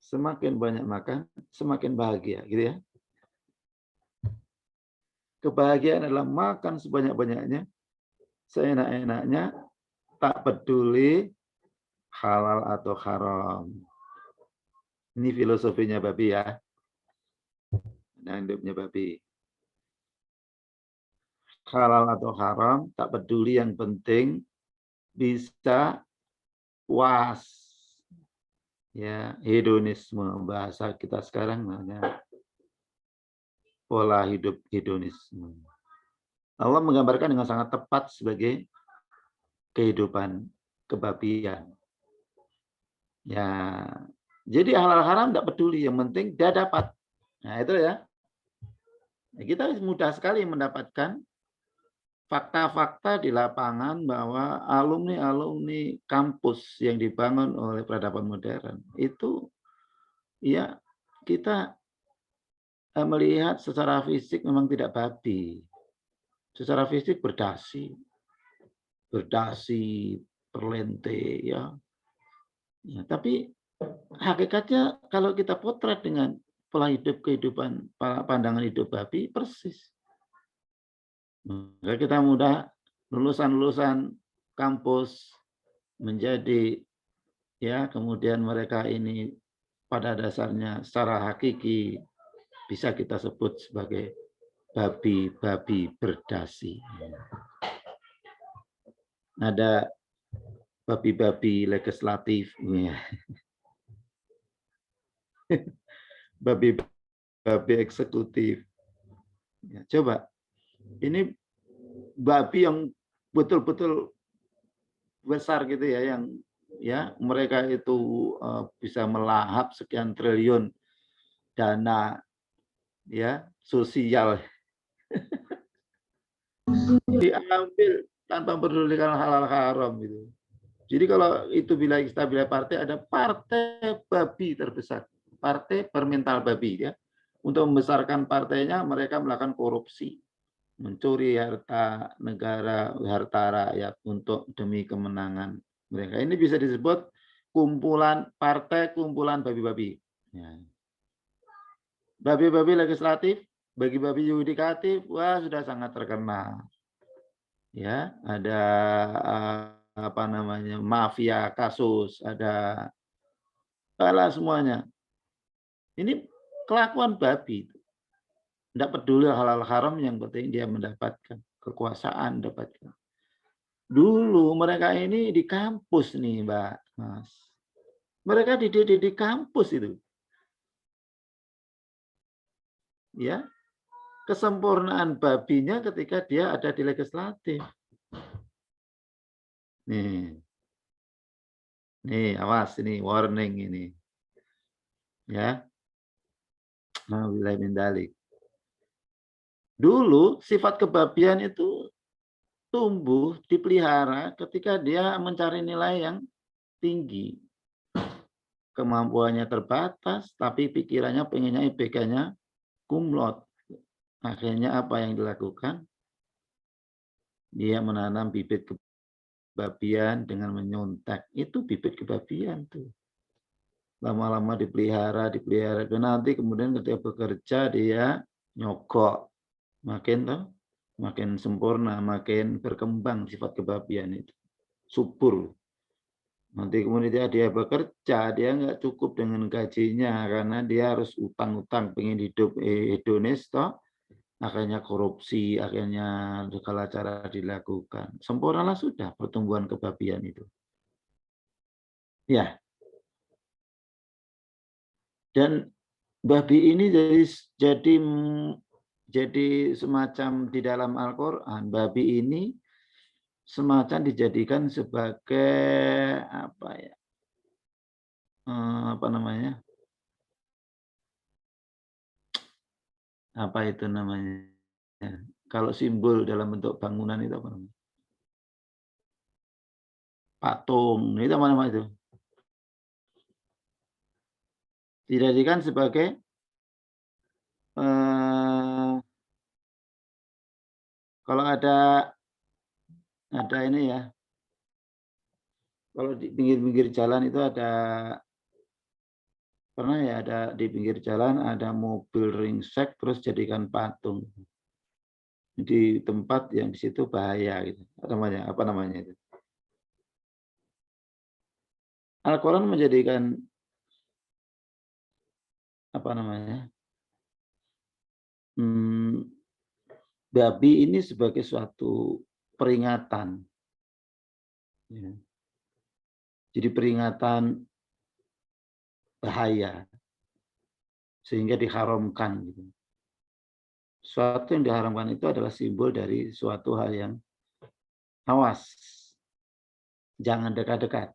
Semakin banyak makan, semakin bahagia, gitu ya. Kebahagiaan adalah makan sebanyak-banyaknya, seenak-enaknya, tak peduli halal atau haram. Ini filosofinya babi ya. Nah, hidupnya babi. Halal atau haram, tak peduli, yang penting bisa puas. Ya, hedonisme bahasa kita sekarang namanya pola hidup hedonisme. Allah menggambarkan dengan sangat tepat sebagai kehidupan kebabian. Ya, jadi halal haram tidak peduli, yang penting dia dapat. Nah, itu ya. Kita mudah sekali mendapatkan fakta-fakta di lapangan bahwa alumni-alumni kampus yang dibangun oleh peradaban modern itu ya kita melihat secara fisik memang tidak babi. Secara fisik berdasi, perlente ya. Ya, tapi hakikatnya kalau kita potret dengan pola hidup kehidupan pandangan hidup babi persis. Maka kita mudah lulusan-lulusan kampus menjadi ya kemudian mereka ini pada dasarnya secara hakiki bisa kita sebut sebagai babi-babi berdasi. Ada babi-babi legislatif, babi-babi eksekutif. Ya, coba, ini babi yang betul-betul besar gitu ya, yang ya mereka itu bisa melahap sekian triliun dana ya sosial diambil tanpa pedulikan halal haram gitu. Jadi kalau itu bila partai, ada partai babi terbesar, partai permental babi ya. Untuk membesarkan partainya mereka melakukan korupsi, mencuri harta negara, harta rakyat untuk demi kemenangan mereka. Ini bisa disebut kumpulan partai, kumpulan babi-babi. Ya. Babi-babi legislatif, babi-babi yudikatif, wah sudah sangat terkenal. Ya, ada apa namanya mafia kasus, ada semuanya. Ini kelakuan babi. Tidak peduli halal haram, yang penting dia mendapatkan kekuasaan, dapatkan. Dulu mereka ini di kampus nih, Mbak Mas. Mereka dididik di kampus itu. Ya. Kesempurnaan babinya ketika dia ada di legislatif. Nih, awas ini warning ini. Ya. Nauzubillah min dzalik. Dulu sifat kebabian itu tumbuh, dipelihara ketika dia mencari nilai yang tinggi. Kemampuannya terbatas, tapi pikirannya pengennya IPK-nya kumlot. Akhirnya apa yang dilakukan? Dia menanam bibit kebabian dengan menyontek. Itu bibit kebabian tuh. Lama-lama dipelihara. Nanti kemudian ketika bekerja dia nyogok. Makin sempurna, makin berkembang sifat kebabian itu. Subur. Nanti kemudian dia bekerja, dia nggak cukup dengan gajinya karena dia harus utang-utang, pengen hidup hedonis, toh akhirnya korupsi, akhirnya segala cara dilakukan. Sempurnalah sudah pertumbuhan kebabian itu. Ya. Dan babi ini jadi Jadi semacam di dalam Al-Quran, babi ini semacam dijadikan sebagai apa ya? Apa namanya? Apa itu namanya? Kalau simbol dalam bentuk bangunan itu apa namanya? Patung, itu apa namanya itu? Dijadikan sebagai kalau ada ini ya, kalau di pinggir-pinggir jalan itu ada pernah ya ada di pinggir jalan ada mobil ringsek terus jadikan patung di tempat yang di situ bahaya gitu. Apa namanya itu? Al-Quran menjadikan apa namanya? Babi ini sebagai suatu peringatan. Ya. Jadi peringatan bahaya sehingga diharamkan. Gitu. Suatu yang diharamkan itu adalah simbol dari suatu hal yang awas, jangan dekat-dekat.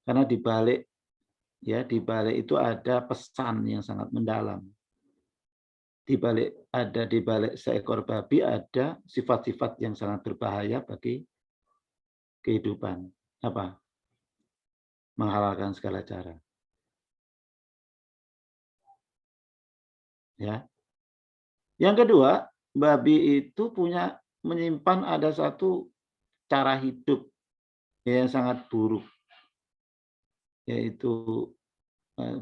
Karena di balik itu ada pesan yang sangat mendalam. Di balik seekor babi ada sifat-sifat yang sangat berbahaya bagi kehidupan. Apa? Menghalalkan segala cara. Ya. Yang kedua, babi itu menyimpan ada satu cara hidup yang sangat buruk, yaitu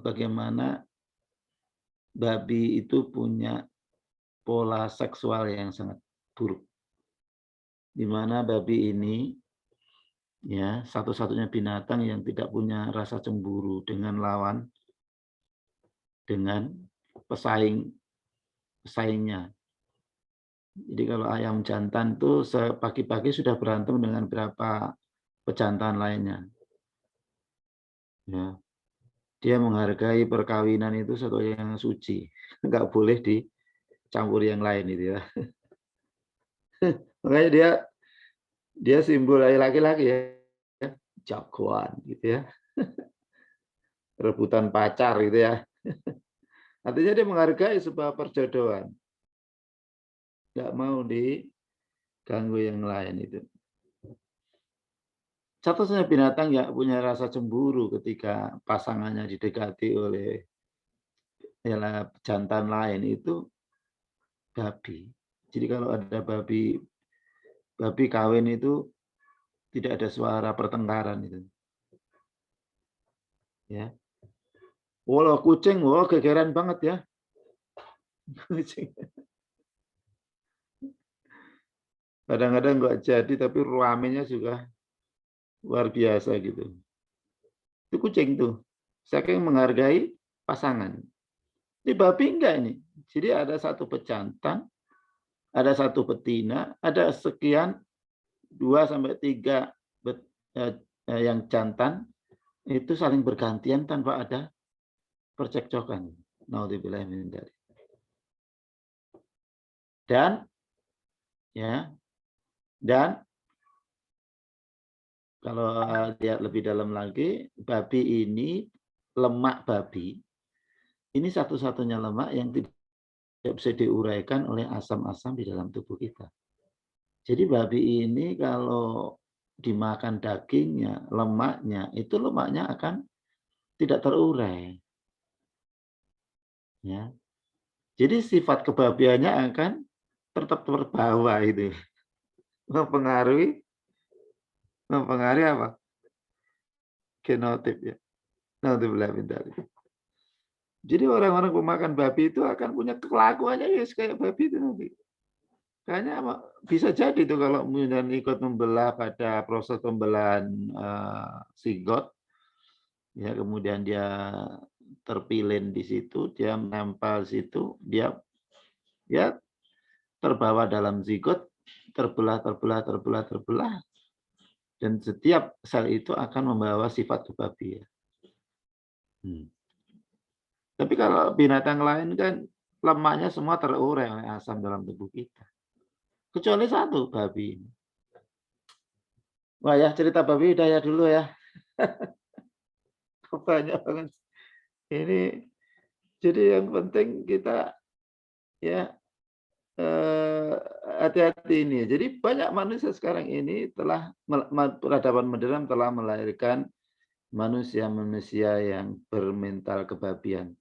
bagaimana babi itu punya pola seksual yang sangat buruk, di mana babi ini ya satu-satunya binatang yang tidak punya rasa cemburu dengan lawan, dengan pesaingnya. Jadi kalau ayam jantan itu pagi-pagi sudah berantem dengan berapa pejantan lainnya. Ya. Dia menghargai perkawinan itu satu yang suci, nggak boleh dicampur yang lain itu ya. Makanya dia simbol laki-laki ya, jagoan gitu ya, rebutan pacar gitu ya. Artinya dia menghargai sebuah perjodohan, nggak mau diganggu yang lain itu. Satu-satunya binatang yang punya rasa cemburu ketika pasangannya didekati oleh jantan lain itu babi. Jadi kalau ada babi kawin itu tidak ada suara pertengkaran itu. Ya. Walau kucing, gegeran banget ya. Kucing. Kadang-kadang nggak jadi tapi ruamenya juga luar biasa gitu. Itu kucing tuh. Saking menghargai pasangan. Ini babi enggak ini. Jadi ada satu pejantan, ada satu betina, ada sekian 2 sampai 3 yang jantan itu saling bergantian tanpa ada percekcokan. Naudzubillah min dzalik. Dan kalau lihat lebih dalam lagi, babi ini lemak babi ini satu-satunya lemak yang tidak bisa diuraikan oleh asam-asam di dalam tubuh kita. Jadi babi ini kalau dimakan dagingnya, lemaknya, itu lemaknya akan tidak terurai. Ya. Jadi sifat kebabiannya akan tetap terbawa itu. Mempengaruhi apa? Genotip ya. Naudzubillah min dzalik. Jadi orang-orang pemakan babi itu akan punya kelakuannya ya kayak babi itu nanti. Kayaknya bisa jadi itu kalau kemudian ikut membelah pada proses pembelahan zigot, ya kemudian dia terpilin di situ, dia menempel situ, dia ya terbawa dalam zigot, terbelah, dan setiap sel itu akan membawa sifat kebabian. Tapi kalau binatang lain kan lemaknya semua terurai oleh asam dalam tubuh kita. Kecuali satu, babi ini. Wah ya, cerita babi udah ya dulu ya. Banyak banget. Ini jadi yang penting kita ya hati-hati ini. Jadi banyak manusia sekarang ini telah peradaban modern telah melahirkan manusia-manusia yang bermental kebabian.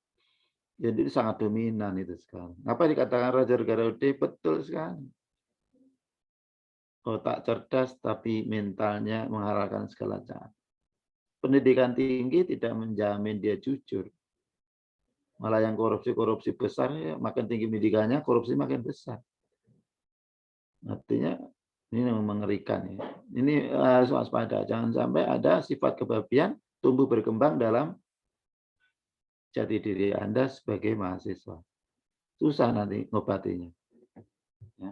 Jadi sangat dominan itu sekarang. Apa dikatakan Roger Garaudy betul sekali. Otak cerdas tapi mentalnya menghalalkan segala cara. Pendidikan tinggi tidak menjamin dia jujur. Malah yang korupsi-korupsi besar ya, makin tinggi pendidikannya, korupsi makin besar. Artinya ini yang mengerikan ya. Ini harus waspada. Jangan sampai ada sifat kebabian tumbuh berkembang dalam jati diri Anda sebagai mahasiswa. Susah nanti ngobatinya. Ya.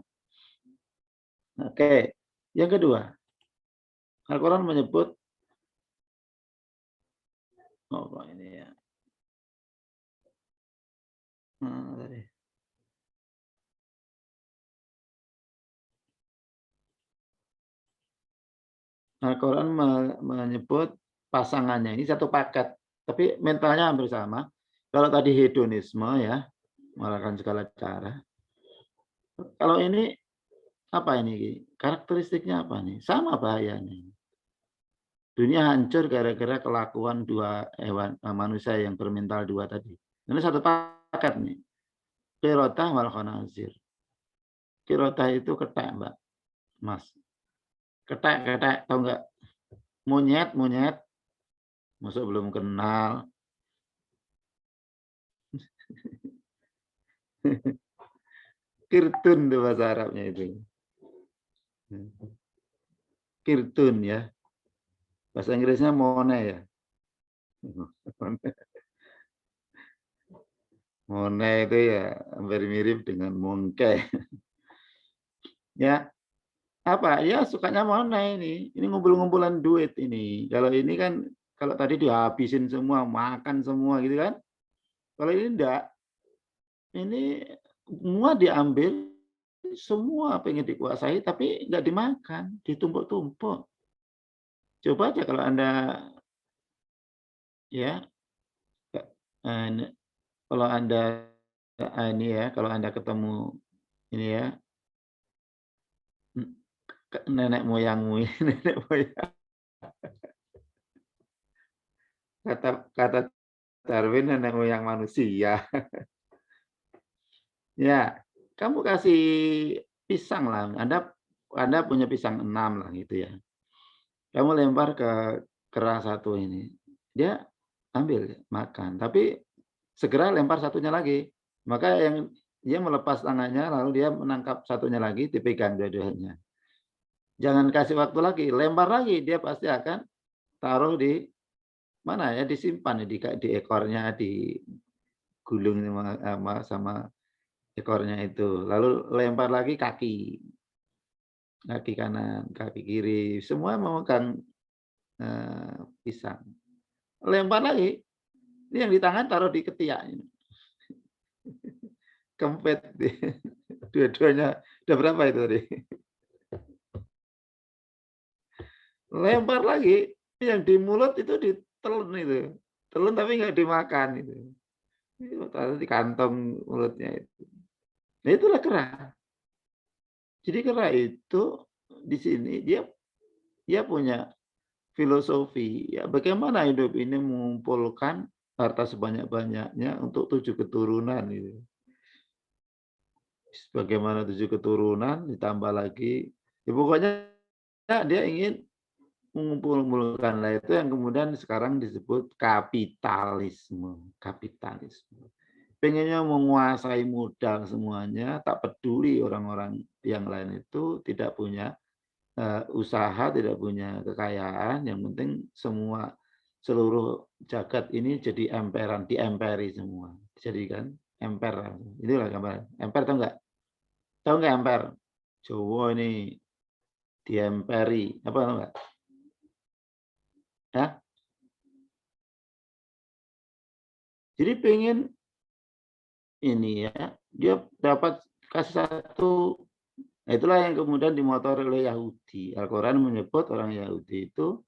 Oke, yang kedua, Al-Quran menyebut, ini ya. Tadi. Al-Quran menyebut pasangannya, ini satu paket, tapi mentalnya hampir sama. Kalau tadi hedonisme ya, melakukan segala cara. Kalau ini apa ini? Karakteristiknya apa nih? Sama bahayanya. Dunia hancur gara-gara kelakuan dua manusia yang bermental dua tadi. Ini satu paket nih. Qirotah wal khanazir. Qirotah itu ketek, Mbak. Mas. Ketek, tahu nggak? Monyet. Masuk belum kenal. Kirtun itu bahasa Arabnya itu. Kirtun ya. Bahasa Inggrisnya mone ya. Mone itu ya hampir mirip dengan mongke. Ya, apa? Ya sukanya mone ini. Ini ngumpul-ngumpulan duit ini. Kalau ini kan, kalau tadi dihabisin semua, makan semua gitu kan. Kalau ini enggak. Ini semua diambil, semua pengen dikuasai, tapi enggak dimakan, ditumpuk-tumpuk. Coba aja kalau Anda ya, kalau Anda ini ya, kalau Anda ketemu ini ya, nenek moyangmu, nenek moyang. Kata Darwin nenek moyang manusia. Ya, kamu kasih pisang lah. Anda punya pisang 6 lah gitu ya. Kamu lempar ke kera satu ini. Dia ambil, makan. Tapi segera lempar satunya lagi. Maka yang dia melepas tangannya, lalu dia menangkap satunya lagi, dipegang dua-duanya. Jangan kasih waktu lagi, lempar lagi. Dia pasti akan taruh di mana ya, disimpan di ekornya, digulung sama ekornya itu. Lalu lempar lagi kaki kanan, kaki kiri, semua memegang pisang. Lempar lagi, ini yang di tangan taruh di ketiak. Kempet. Dua-duanya. Udah berapa itu tadi? Lempar lagi, yang di mulut itu ditelan itu. Telan tapi nggak dimakan itu. Taruh di kantong mulutnya itu. Nah itulah kera. Jadi kera itu di sini dia punya filosofi ya, bagaimana hidup ini mengumpulkan harta sebanyak-banyaknya untuk 7 keturunan gitu. Bagaimana 7 keturunan ditambah lagi, ya pokoknya dia ingin mengumpulkan. Nah itu yang kemudian sekarang disebut kapitalisme. Pengennya menguasai modal semuanya, tak peduli orang-orang yang lain itu tidak punya usaha, tidak punya kekayaan, yang penting seluruh jagat ini jadi emperan, diemperi semua. Dijadikan emper. Itulah gambaran. Emper tahu nggak? Tahu nggak emper? Jawa ini diemperi. Apa tahu nggak? Ya? Jadi pengen ini ya, Dia dapat kasih satu. Nah, itulah yang kemudian dimotori oleh Yahudi. Al-Quran menyebut orang Yahudi itu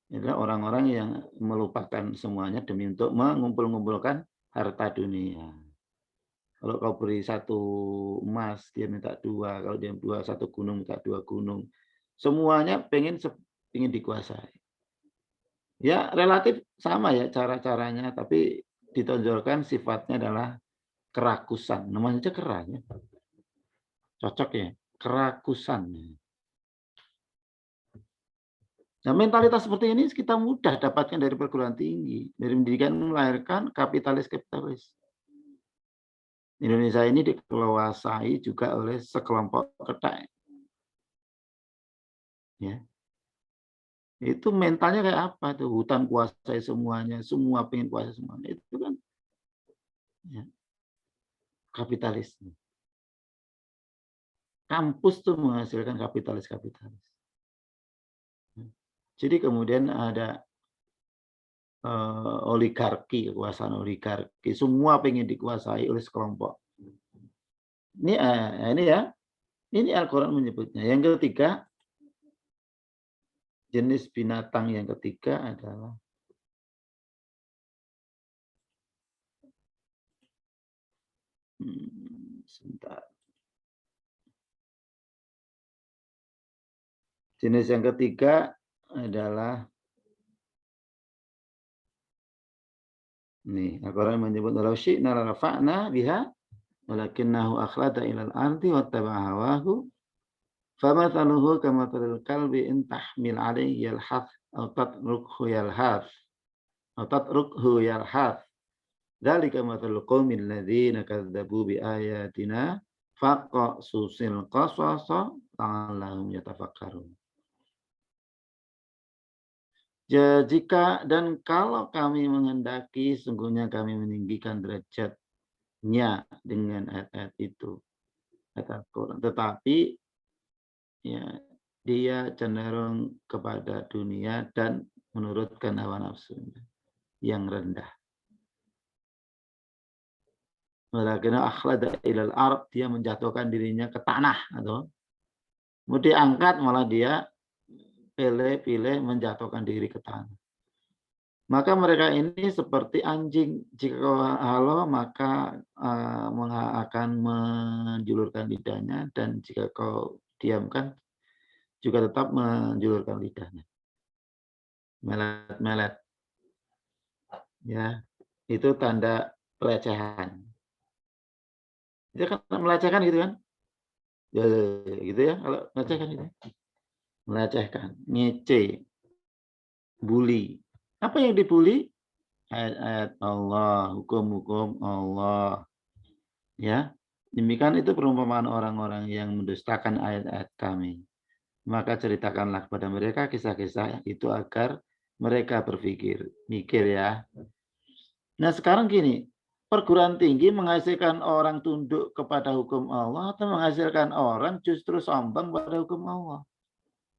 adalah orang-orang yang melupakan semuanya demi untuk mengumpul-ngumpulkan harta dunia. Kalau kau beri satu emas, dia minta dua. Kalau dia dua satu gunung, minta dua gunung. Semuanya ingin dikuasai. Ya relatif sama ya cara-caranya, tapi ditonjolkan sifatnya adalah kerakusan. Namanya aja kera ya. Cocok ya, kerakusan. Nah, mentalitas seperti ini kita mudah dapatkan dari perguruan tinggi, dari pendidikan melahirkan kapitalis-kapitalis. Indonesia ini dikuasai juga oleh sekelompok ketek. Ya. Itu mentalnya kayak apa tuh? Hutan kuasai semuanya, semua pengen kuasai semuanya. Itu kan ya, kapitalis. Kampus tuh menghasilkan kapitalis-kapitalis. Jadi kemudian ada oligarki, kekuasaan oligarki. Semua pengen dikuasai oleh sekelompok. Ini ya, ini Al-Quran menyebutnya. Yang ketiga, jenis binatang yang ketiga adalah sebentar. Jenis yang ketiga adalah nih, Al-Quran menyebut walau syi'na la rafa'na biha walakinnahu akhlada ilal ardi wattaba'a hawahu famathaluhu kamathalil kalbi in tahmil alaihi yalhath aw tatrukhu yalhath aw tatrukhu yalhath dzalika mathalul qaumil ladzina kadzdzabu bi ayatina faqasusil qasasa la'allahum yatafakkarun. Jika dan kalau kami menghendaki, sungguhnya kami meninggikan derajatnya dengan ayat-ayat itu. Ayat Al-Quran. Tetapi ya, dia cenderung kepada dunia dan menurutkan hawa nafsunya yang rendah. Walakinna akhlada ilal ard, dia menjatuhkan dirinya ke tanah atau mau diangkat malah dia pilih-pilih menjatuhkan diri ke tanah. Maka mereka ini seperti anjing, jika kau halau maka akan menjulurkan lidahnya, dan jika kau diamkan juga tetap menjulurkan lidahnya. Melet-melet. Ya, itu tanda pelecehan. Itu kan melecehkan gitu kan? Ya, gitu ya, kalau melecehkan itu. Melecehkan, ngece, bully. Apa yang dibully? Ayat-ayat Allah, hukum-hukum Allah. Ya, demikian itu perumpamaan orang-orang yang mendustakan ayat-ayat kami. Maka ceritakanlah kepada mereka kisah-kisah itu agar mereka berpikir. Mikir ya. Nah sekarang gini, perguruan tinggi menghasilkan orang tunduk kepada hukum Allah atau menghasilkan orang justru sombong pada hukum Allah.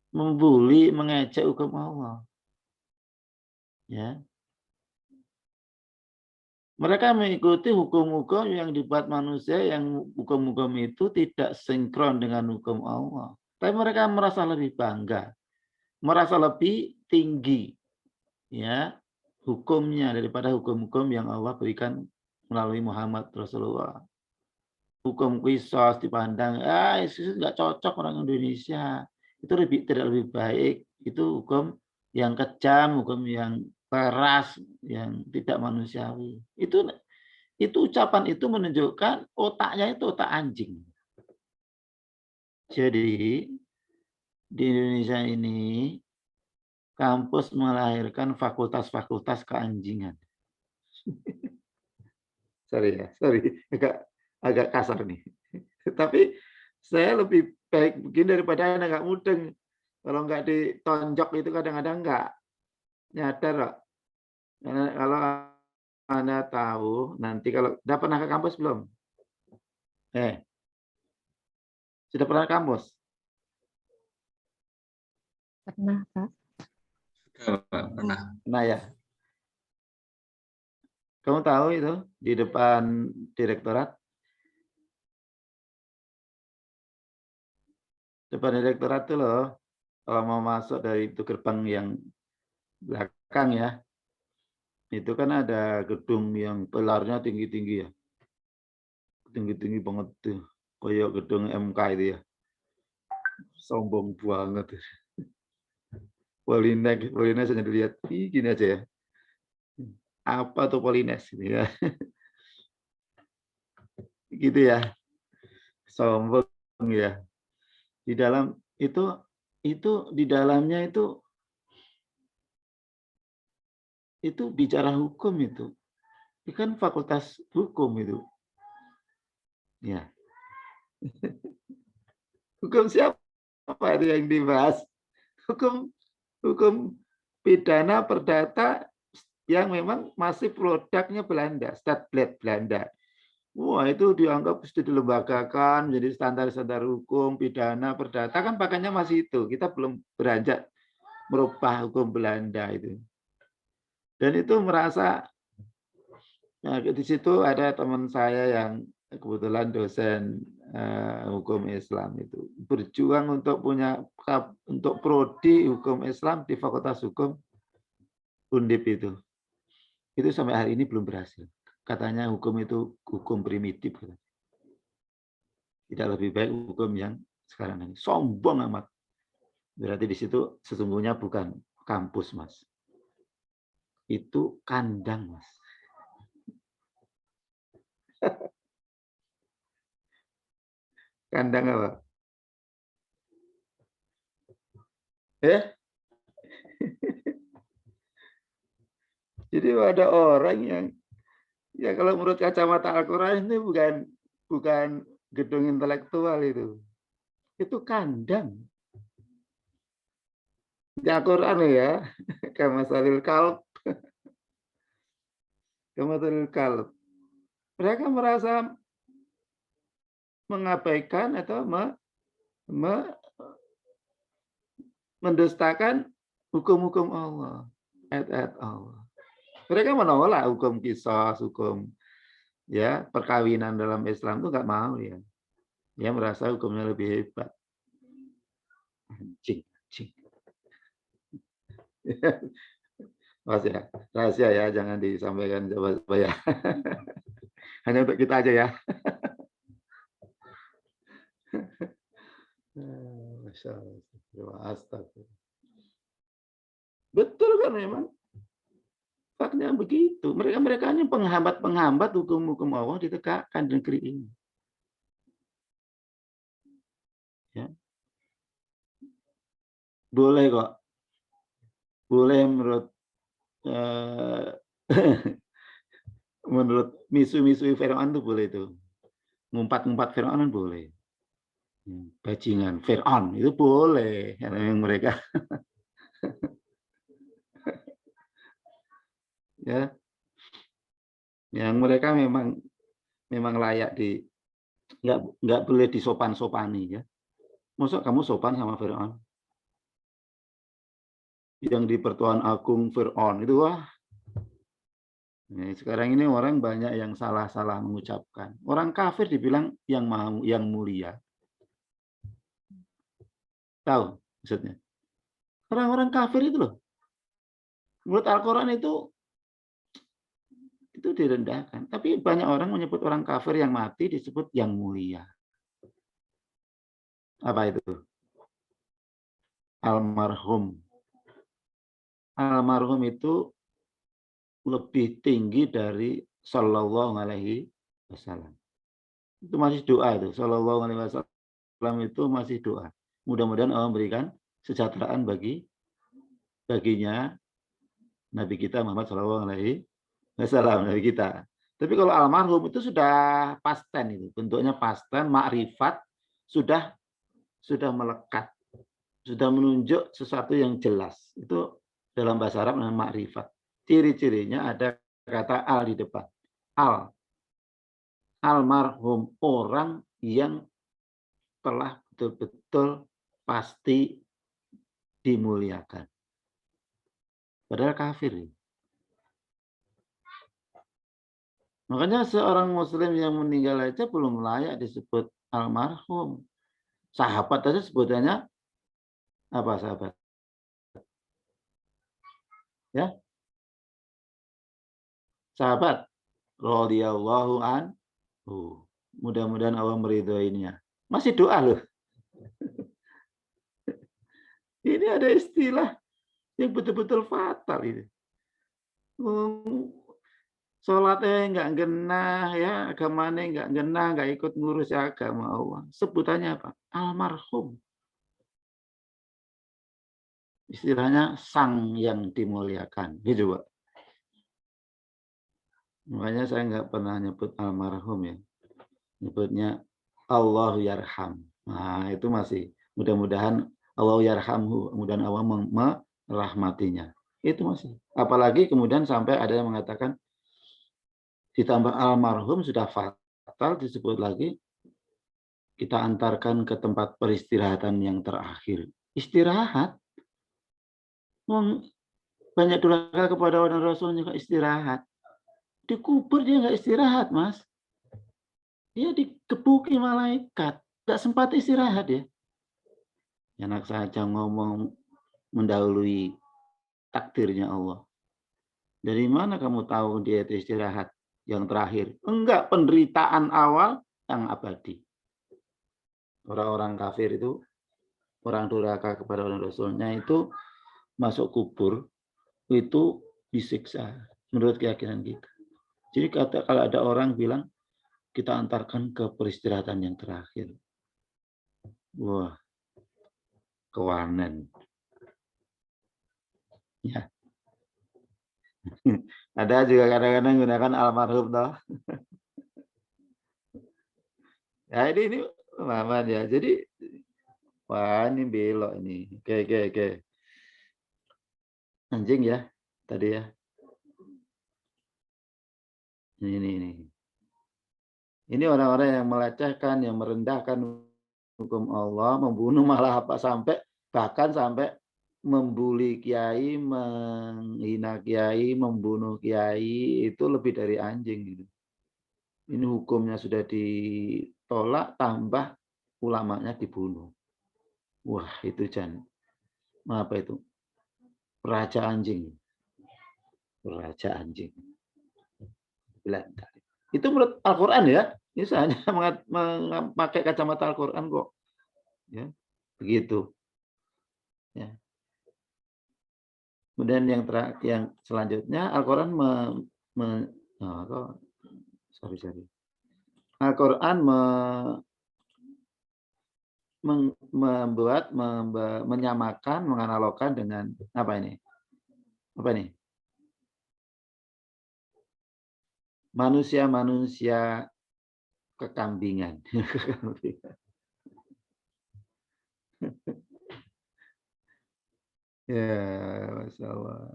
Membuli, mengejek hukum Allah. Ya. Mereka mengikuti hukum-hukum yang dibuat manusia, yang hukum-hukum itu tidak sinkron dengan hukum Allah. Tapi mereka merasa lebih bangga, merasa lebih tinggi ya hukumnya daripada hukum-hukum yang Allah berikan melalui Muhammad Rasulullah. Hukum qisas dipandang, itu nggak cocok orang Indonesia. Itu tidak lebih baik. Itu hukum yang kejam, hukum yang keras, yang tidak manusiawi. Itu ucapan itu menunjukkan otaknya itu otak anjing. Jadi di Indonesia ini kampus melahirkan fakultas-fakultas keanjingan. Sorry, agak kasar nih. Tapi saya lebih baik begini daripada anak nggak mudeng. Kalau nggak ditonjok itu kadang-kadang nggak nyadar kok. Karena kalau Anda tahu nanti kalau udah pernah ke kampus belum? Sudah pernah ke kampus? Pernah, Pak. Pernah. Nah ya. Kamu tahu itu di depan direktorat Depan direktorat tuh loh, kalau mau masuk dari itu gerbang yang belakang ya, itu kan ada gedung yang pilarnya tinggi-tinggi ya. Tinggi-tinggi banget tuh. Kayak gedung MK itu ya. Sombong banget. Polinek hanya dilihat, ih gini aja ya. Apa tuh Polines gitu ya. Gitu ya. Sombong ya. Di dalam itu di dalamnya itu bicara hukum itu. Itu kan fakultas hukum itu. Ya. Hukum siapa itu yang dibahas? Hukum hukum pidana perdata yang memang masih produknya Belanda, Stadblad Belanda. Wah, itu dianggap sudah dilembagakan menjadi standar-standar hukum pidana perdata, kan pakainya masih itu. Kita belum beranjak merubah hukum Belanda itu. Dan itu merasa, nah, di situ ada teman saya yang kebetulan dosen hukum Islam itu berjuang untuk untuk prodi hukum Islam di Fakultas Hukum Undip itu. Itu sampai hari ini belum berhasil. Katanya hukum itu hukum primitif. Tidak lebih baik hukum yang sekarang ini. Sombong amat. Berarti di situ sesungguhnya bukan kampus, Mas. Itu kandang, Mas. Kandang apa? Jadi ada orang yang, ya kalau menurut kacamata Al-Quran itu bukan gedung intelektual itu. Itu kandang. Di Al-Quran ya, kamasalil kalb. Kamasalil kalb. Mereka merasa mengabaikan atau mendustakan hukum-hukum Allah, ayat-ayat Allah. Mereka menolak hukum qisas, hukum ya perkawinan dalam Islam itu nggak mau ya. Dia merasa hukumnya lebih hebat. Anjing. Rahasia ya, jangan disampaikan coba ya. Hanya untuk kita aja ya. Masya Allah. Astagfirullah. Betul kan memang. Faktanya begitu. Mereka hanya penghambat hukum-hukum Allah ditegakkan di negeri ini. Ya. Boleh kok. Boleh menurut misu-misu Fir'aun itu boleh itu. Ngumpat-ngumpat Fir'aun kan boleh. Bajingan Fir'aun itu boleh. Karena yang mereka ya, yang mereka memang layak nggak boleh disopan-sopani ya. Masa kamu sopan sama Fir'aun? Yang di Pertuan Agung Fir'aun itu wah. Nah, sekarang ini orang banyak yang salah-salah mengucapkan. Orang kafir dibilang yang mulia. Tahu maksudnya? Orang-orang kafir itu loh. Menurut Al-Quran itu direndahkan. Tapi banyak orang menyebut orang kafir yang mati disebut yang mulia. Apa itu? Almarhum. Almarhum itu lebih tinggi dari Sallallahu Alaihi Wasallam. Itu masih doa itu. Sallallahu Alaihi Wasallam itu masih doa. Mudah-mudahan Allah memberikan kesejahteraan baginya Nabi kita Muhammad Sallallahu Alaihi Wasallam, Nabi kita. Tapi kalau almarhum itu sudah pasten itu, bentuknya pasten, makrifat sudah melekat, sudah menunjuk sesuatu yang jelas. Itu dalam bahasa Arab namanya makrifat. Ciri-cirinya ada kata al di depan. Almarhum, orang yang telah betul-betul pasti dimuliakan. Padahal kafir. Makanya seorang muslim yang meninggal aja belum layak disebut almarhum. Sahabat aja sebutannya apa sahabat? Ya, sahabat. Radhiyallahu anhu. Mudah-mudahan Allah meridhoinya. Masih doa loh. Ini ada istilah yang betul-betul fatal ini. Sholatnya nggak genah ya, agamanya nggak genah, nggak ikut ngurus agama Allah. Sebutannya apa? Almarhum. Istilahnya sang yang dimuliakan. Gitu, Pak. Makanya saya nggak pernah nyebut almarhum ya. Nyebutnya Allah yarham. Nah, itu masih mudah-mudahan Allah yarhamhu, mudah-mudahan Allah merahmatinya. Itu masih. Apalagi kemudian sampai ada yang mengatakan ditambah almarhum sudah fatal, disebut lagi kita antarkan ke tempat peristirahatan yang terakhir. Istirahat. Banyak durhaka kepada orang Rasul juga istirahat. Dikubur dia nggak istirahat, Mas. Dia dikebuki malaikat. Nggak sempat istirahat ya. Enak saja ngomong mendahului takdirnya Allah. Dari mana kamu tahu dia itu istirahat yang terakhir? Enggak, penderitaan awal yang abadi. Orang-orang kafir itu, orang durhaka kepada orang Rasulnya itu masuk kubur, itu disiksa menurut keyakinan kita. Jadi kalau ada orang bilang, kita antarkan ke peristirahatan yang terakhir. Wah, kewanen. Ya. Ada juga kadang-kadang gunakan almarhum toh. Ya ini pemahaman ya. Jadi wah ini belok ini. Oke. Anjing ya tadi ya. Ini. Ini orang-orang yang melecehkan, yang merendahkan hukum Allah, membunuh malah apa bahkan sampai membuli kiai, menghina kiai, membunuh kiai, itu lebih dari anjing gitu. Ini hukumnya sudah ditolak, tambah ulamanya dibunuh. Wah, itu apa itu? Raja anjing. Raja anjing. Belanda. Itu menurut Al-Quran ya. Ini saya hanya memakai kacamata Al-Quran kok. Ya, begitu. Ya. Kemudian yang selanjutnya Al-Quran Al-Quran menyamakan, menganalogkan dengan apa ini? Apa ini? Manusia-manusia kekambingan. Ya, Masya Allah.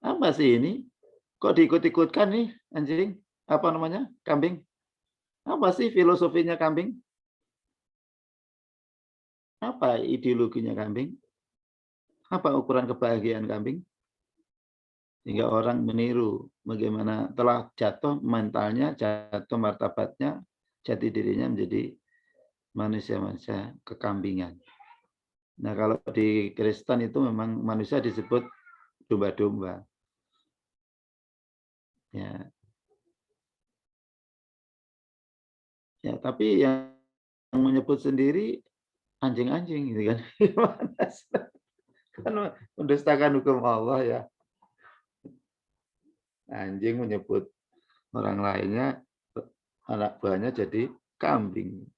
Apa sih ini? Kok diikut-ikutkan nih anjing? Apa namanya? Kambing? Apa sih filosofinya kambing? Apa ideologinya kambing? Apa ukuran kebahagiaan kambing? Sehingga orang meniru bagaimana telah jatuh mentalnya, jatuh martabatnya, jati dirinya menjadi manusia-manusia kekambingan. Nah, kalau di Kristen itu memang manusia disebut domba-domba. Ya. Ya, tapi yang menyebut sendiri anjing-anjing gitu kan. Kan mendustakan hukum Allah ya. Anjing menyebut orang lainnya, anak buahnya jadi kambing.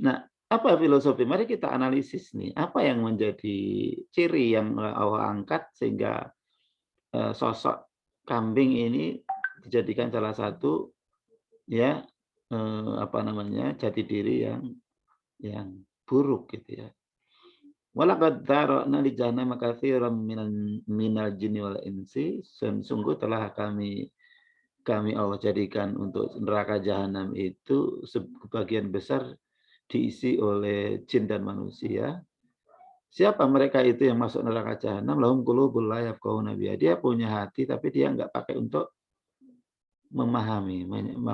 Nah, apa filosofi? Mari kita analisis nih. Apa yang menjadi ciri yang Allah angkat sehingga sosok kambing ini dijadikan salah satu ya jati diri yang buruk gitu ya. Walaqad dzara'na li jahannama katsiran minal jinni wal insi. Sungguh telah kami Allah jadikan untuk neraka jahanam itu sebagian besar diisi oleh jin dan manusia. Siapa mereka itu yang masuk neraka jahanam? Lahum qulubul la yafqahuna biha. Dia punya hati tapi dia enggak pakai untuk memahami,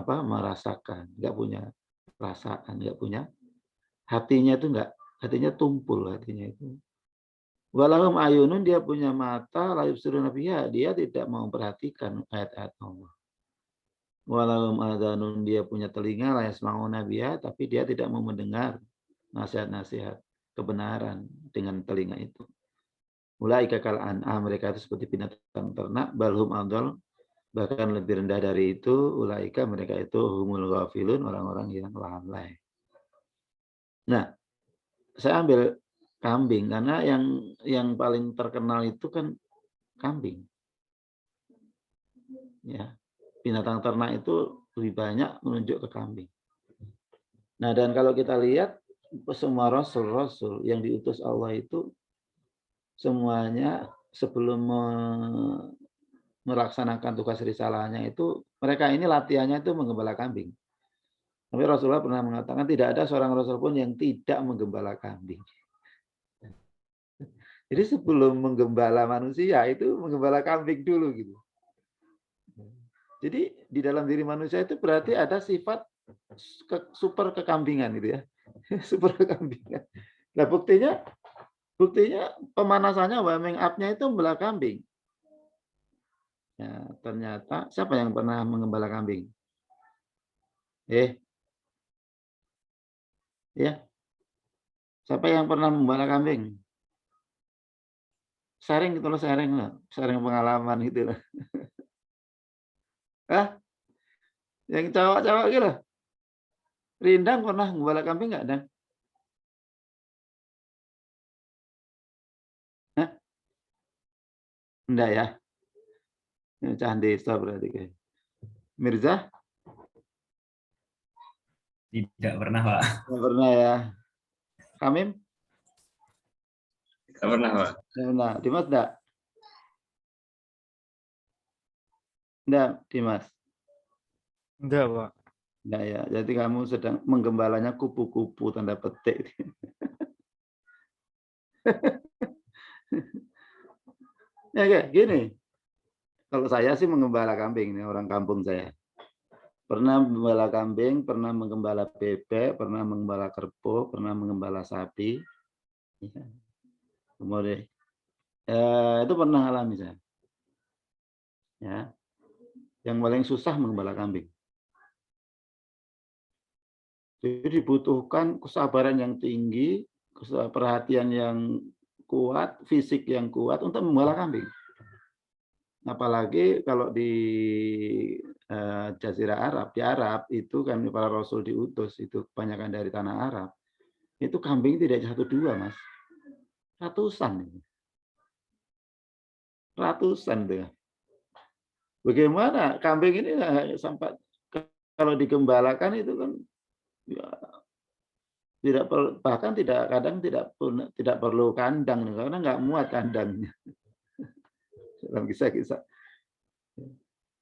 merasakan, enggak punya perasaan, nggak punya hatinya itu nggak, hatinya tumpul hatinya itu. Walahum ayunun, dia punya mata, la yubsiruna biha, dia tidak mau memperhatikan ayat-ayat Allah. Walahum adhanun, dia punya telinga, la yasma'una biha, tapi dia tidak mau mendengar nasihat-nasihat kebenaran dengan telinga itu. Ulaika kal an'am, mereka itu seperti binatang ternak, balhum adhal, bahkan lebih rendah dari itu, ulaika, mereka itu humul ghafilun, orang-orang yang lalai. Nah, saya ambil kambing karena yang paling terkenal itu kan kambing. Ya, binatang ternak itu lebih banyak menunjuk ke kambing. Nah, dan kalau kita lihat semua rasul-rasul yang diutus Allah itu semuanya sebelum melaksanakan tugas risalahnya itu, mereka ini latihannya itu menggembala kambing. Tapi Rasulullah pernah mengatakan tidak ada seorang rasul pun yang tidak menggembala kambing. Jadi sebelum menggembala manusia itu menggembala kambing dulu gitu. Jadi di dalam diri manusia itu berarti ada sifat super kekambingan gitu ya. Super kekambingan. Nah, buktinya pemanasannya, warming up-nya itu membela kambing. Ya, ternyata siapa yang pernah menggembala kambing? Ya, siapa yang pernah menggembala kambing? Sharing gitu loh, sharing pengalaman gitu loh. Hah? Yang cowok-cowok gitu loh. Rindang pernah menggembala kambing nggak, Dang? Hah? Enggak ya? Cah desa berarti kayak. Mirza? Tidak pernah, Pak. Nggak pernah ya. Kamim? Tidak pernah, Pak. Nggak pernah. Dimas enggak? Enggak, Dimas. Enggak, Pak. Enggak ya. Jadi kamu sedang menggembalanya kupu-kupu tanda petik. Ya kayak gini. Kalau saya sih menggembala kambing, ini orang kampung saya. Pernah menggembala kambing, pernah menggembala bebek, pernah menggembala kerbau, pernah menggembala sapi. Ya. Kemudian itu pernah alami saya. Ya. Yang paling susah menggembala kambing. Jadi dibutuhkan kesabaran yang tinggi, perhatian yang kuat, fisik yang kuat untuk menggembala kambing. Apalagi kalau di Jazirah Arab, di Arab itu kan para rasul diutus itu kebanyakan dari tanah Arab. Itu kambing tidak satu dua, Mas. Ratusan. Ratusan tuh. Bagaimana kambing ini sampai kalau digembalakan itu kan ya, tidak perlu, bahkan kadang tidak perlu kandang karena nggak muat kandangnya. Dalam kisah-kisah.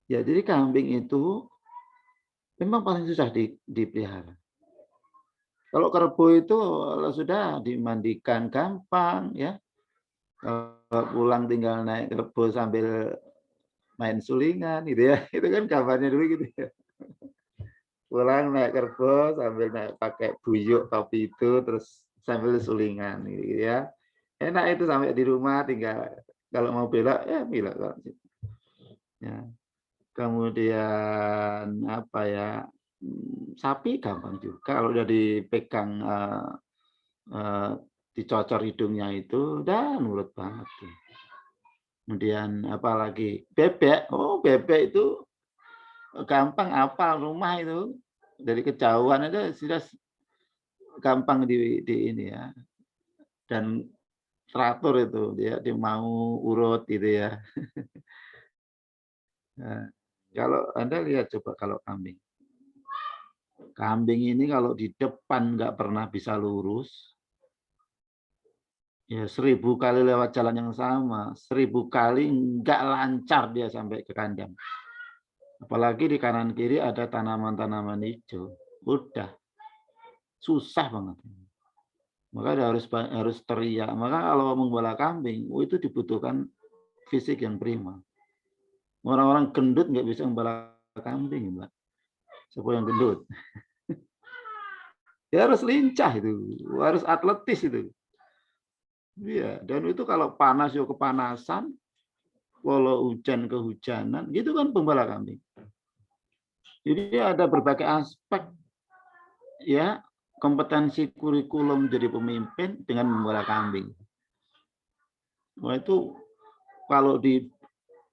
Ya, jadi kambing itu memang paling susah dipelihara. Kalau kerbau itu sudah dimandikan gampang ya. Kalau pulang tinggal naik kerbau sambil main sulingan gitu ya. Itu kan kabarnya dulu gitu ya. Pulang naik kerbau sambil naik pakai buyuk topi itu terus sambil sulingan gitu ya. Enak itu sampai di rumah tinggal kalau mau belok ya belok. Ya. Kemudian apa ya, sapi gampang juga kalau udah dipegang dicocor hidungnya itu udah nurut banget tuh. Kemudian apalagi bebek, bebek itu gampang hafal rumah itu dari kejauhan aja sudah gampang di ini ya, dan teratur itu dia mau urut gitu ya. Nah, kalau Anda lihat coba kalau kambing. Kambing ini kalau di depan nggak pernah bisa lurus, ya 1000 kali lewat jalan yang sama, 1000 kali nggak lancar dia sampai ke kandang. Apalagi di kanan kiri ada tanaman-tanaman hijau, udah susah banget. Maka dia harus teriak. Maka kalau menggembala kambing, itu dibutuhkan fisik yang prima. Orang-orang gendut nggak bisa menggembala kambing, Mbak. Siapa yang gendut? Dia harus lincah itu, harus atletis itu. Iya, dan itu kalau panas ya kepanasan, kalau hujan kehujanan, gitu kan pembala kambing. Jadi ada berbagai aspek ya kompetensi kurikulum jadi pemimpin dengan membala kambing. Wah itu kalau di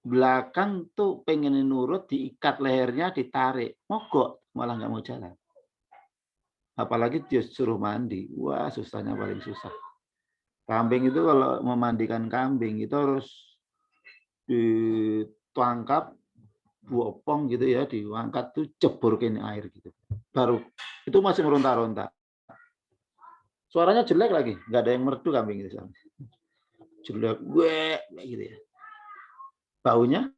belakang tuh pengen nurut, diikat lehernya, ditarik, mogok, malah nggak mau jalan. Apalagi dia suruh mandi, wah susahnya paling susah. Kambing itu kalau memandikan kambing itu harus ditangkap, buopong gitu ya, diangkat tuh ceburkin air gitu. Baru itu masih meronta-ronta. Suaranya jelek lagi, nggak ada yang merdu kambing itu. Jelek, gue gitu ya. Baunya.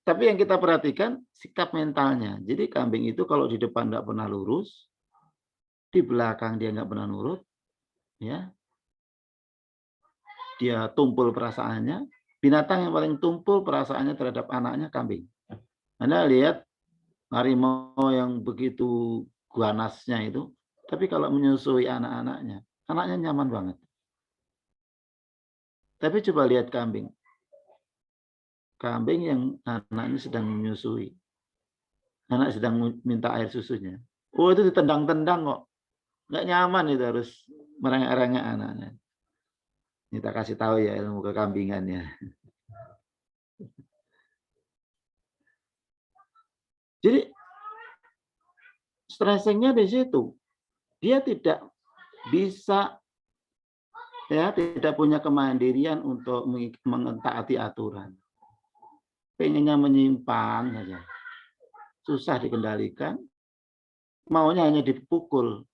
Tapi yang kita perhatikan sikap mentalnya. Jadi kambing itu kalau di depan nggak pernah lurus, di belakang dia nggak pernah nurut, ya. Dia tumpul perasaannya. Binatang yang paling tumpul perasaannya terhadap anaknya kambing. Anda lihat harimau yang begitu ganasnya itu, tapi kalau menyusui anak-anaknya, anaknya nyaman banget. Tapi coba lihat kambing. Kambing yang anaknya sedang menyusui. Anak sedang minta air susunya. Oh, itu ditendang-tendang kok. Nggak nyaman itu, harus merengek-rengek anaknya. Kita kasih tahu ya ilmu kekambingannya. Jadi stressingnya di situ. Dia tidak bisa ya, tidak punya kemandirian untuk mentaati aturan. Pengennya menyimpang saja. Susah dikendalikan. Maunya hanya dipukul.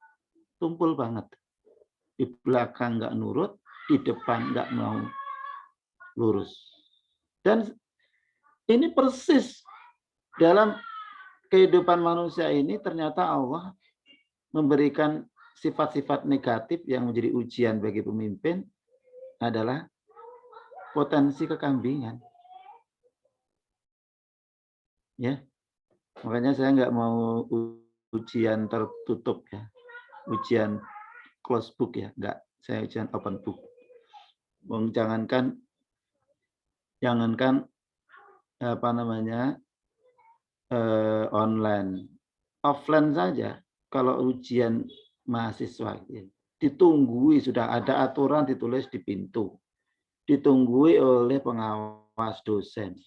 Tumpul banget. Di belakang nggak nurut, di depan nggak mau lurus. Dan ini persis dalam kehidupan manusia ini ternyata Allah memberikan sifat-sifat negatif yang menjadi ujian bagi pemimpin adalah potensi kekambingan. Ya, makanya saya nggak mau ujian tertutup ya, ujian close book ya, nggak. Saya ujian open book. Jangankan apa namanya online, offline saja. Kalau ujian mahasiswa ditunggui, sudah ada aturan ditulis di pintu, ditunggui oleh pengawas dosen.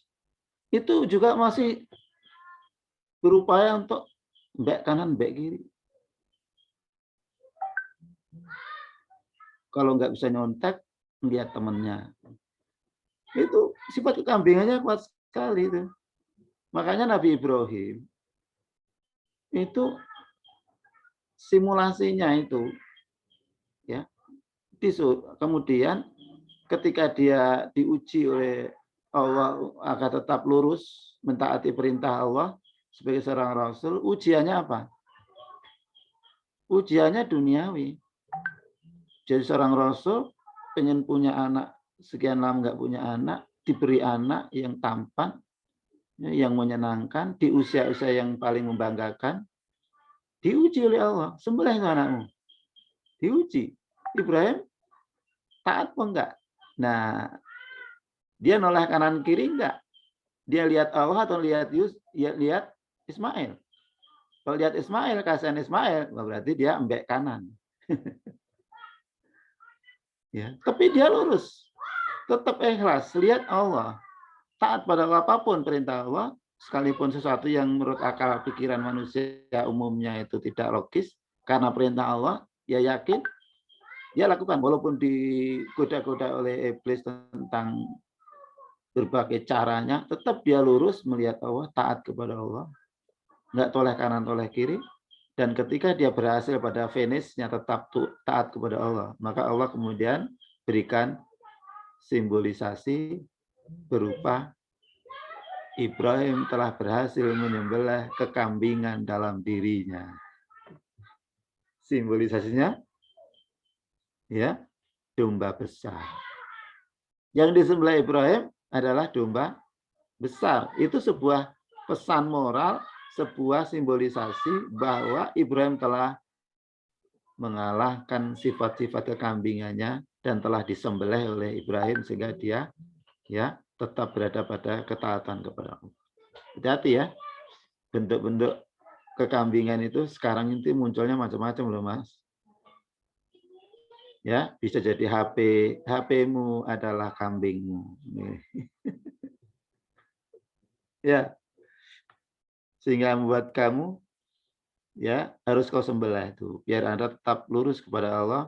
Itu juga masih berupaya untuk mbek kanan, mbek kiri. Kalau nggak bisa nyontek, lihat temannya. Itu sifat kekambingannya kuat sekali itu. Makanya Nabi Ibrahim itu simulasinya itu ya. Kemudian ketika dia diuji oleh Allah agar tetap lurus mentaati perintah Allah sebagai seorang rasul, ujiannya apa? Ujiannya duniawi. Jadi seorang rasul pengen punya anak, sekian lama nggak punya anak, diberi anak yang tampan, yang menyenangkan, di usia-usia yang paling membanggakan, diuji oleh Allah. Sembelih itu anakmu. Diuji. Ibrahim taat apa enggak? Nah, dia noleh kanan kiri enggak? Dia lihat Allah atau lihat Ismail? Kalau lihat Ismail, kasihan Ismail, berarti dia embek kanan. Ya, tapi dia lurus, tetap ikhlas, lihat Allah, taat pada apapun perintah Allah, sekalipun sesuatu yang menurut akal pikiran manusia umumnya itu tidak logis, karena perintah Allah, ya yakin, dia lakukan, walaupun digoda-goda oleh iblis tentang berbagai caranya, tetap dia lurus melihat Allah, taat kepada Allah, nggak toleh kanan toleh kiri. Dan ketika dia berhasil pada finishnya tetap taat kepada Allah, maka Allah kemudian berikan simbolisasi berupa Ibrahim telah berhasil menyembelih kekambingan dalam dirinya. Simbolisasinya ya, domba besar. Yang disembelih Ibrahim adalah domba besar. Itu sebuah pesan moral sebuah simbolisasi bahwa Ibrahim telah mengalahkan sifat-sifat kekambingannya dan telah disembelih oleh Ibrahim sehingga dia ya tetap berada pada ketaatan kepada Allah. Hati-hati ya, bentuk-bentuk kekambingan itu sekarang itu munculnya macam-macam loh Mas. Ya, bisa jadi HP-mu adalah kambingmu. Ya, sehingga membuat kamu ya harus kau sembelih itu biar Anda tetap lurus kepada Allah.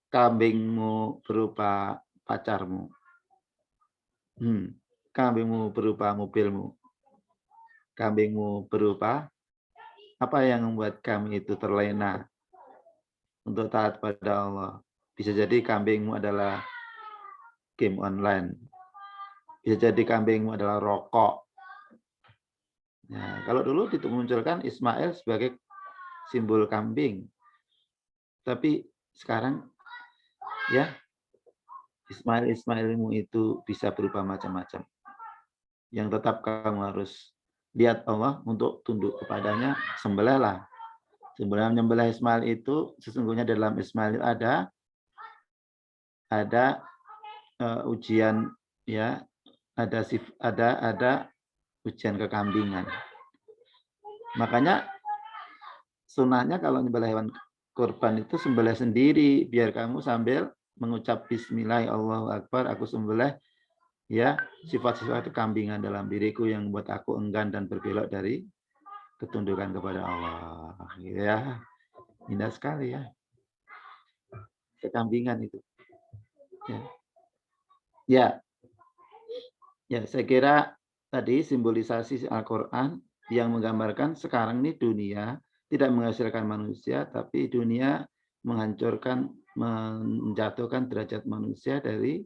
Kambingmu berupa pacarmu. Kambingmu berupa mobilmu. Kambingmu berupa apa yang membuat kami itu terlena untuk taat pada Allah. Bisa jadi kambingmu adalah game online. Bisa jadi kambingmu adalah rokok. Nah, kalau dulu dimunculkan Ismail sebagai simbol kambing. Tapi sekarang ya Ismailmu itu bisa berupa macam-macam. Yang tetap kamu harus lihat Allah untuk tunduk kepadanya, sembelihlah. Sebelum menyembelih Ismail itu sesungguhnya dalam Ismail ada ujian ya, ada ujian kekambingan. Makanya sunahnya kalau menyembelih hewan kurban itu sembelih sendiri biar kamu sambil mengucap bismillah Allahu akbar, aku sembelih ya sifat-sifat kekambingan dalam diriku yang membuat aku enggan dan berbelok dari ketundukan kepada Allah. Ya, indah sekali ya. Kekambingan itu. Ya. Ya, saya kira tadi simbolisasi Al-Qur'an yang menggambarkan sekarang ini dunia tidak menghasilkan manusia, tapi dunia menghancurkan, menjatuhkan derajat manusia dari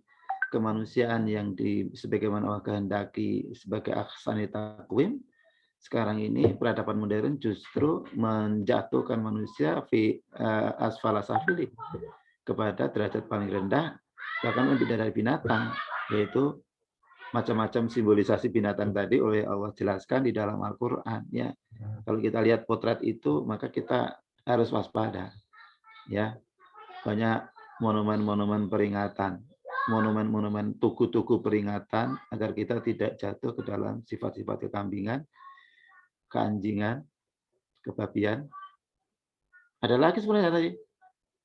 kemanusiaan yang sebagaimana Allah kehendaki sebagai ahsani taqwim. Sekarang ini peradaban modern justru menjatuhkan manusia asfala safili kepada derajat paling rendah, bahkan lebih dari binatang, yaitu macam-macam simbolisasi binatang tadi oleh Allah jelaskan di dalam Al-Qur'an ya. Kalau kita lihat potret itu maka kita harus waspada. Ya. Banyak monumen-monumen peringatan, monumen-monumen tugu-tugu peringatan agar kita tidak jatuh ke dalam sifat-sifat kekambingan, keanjingan, kebabian. Ada lagi sebenarnya tadi.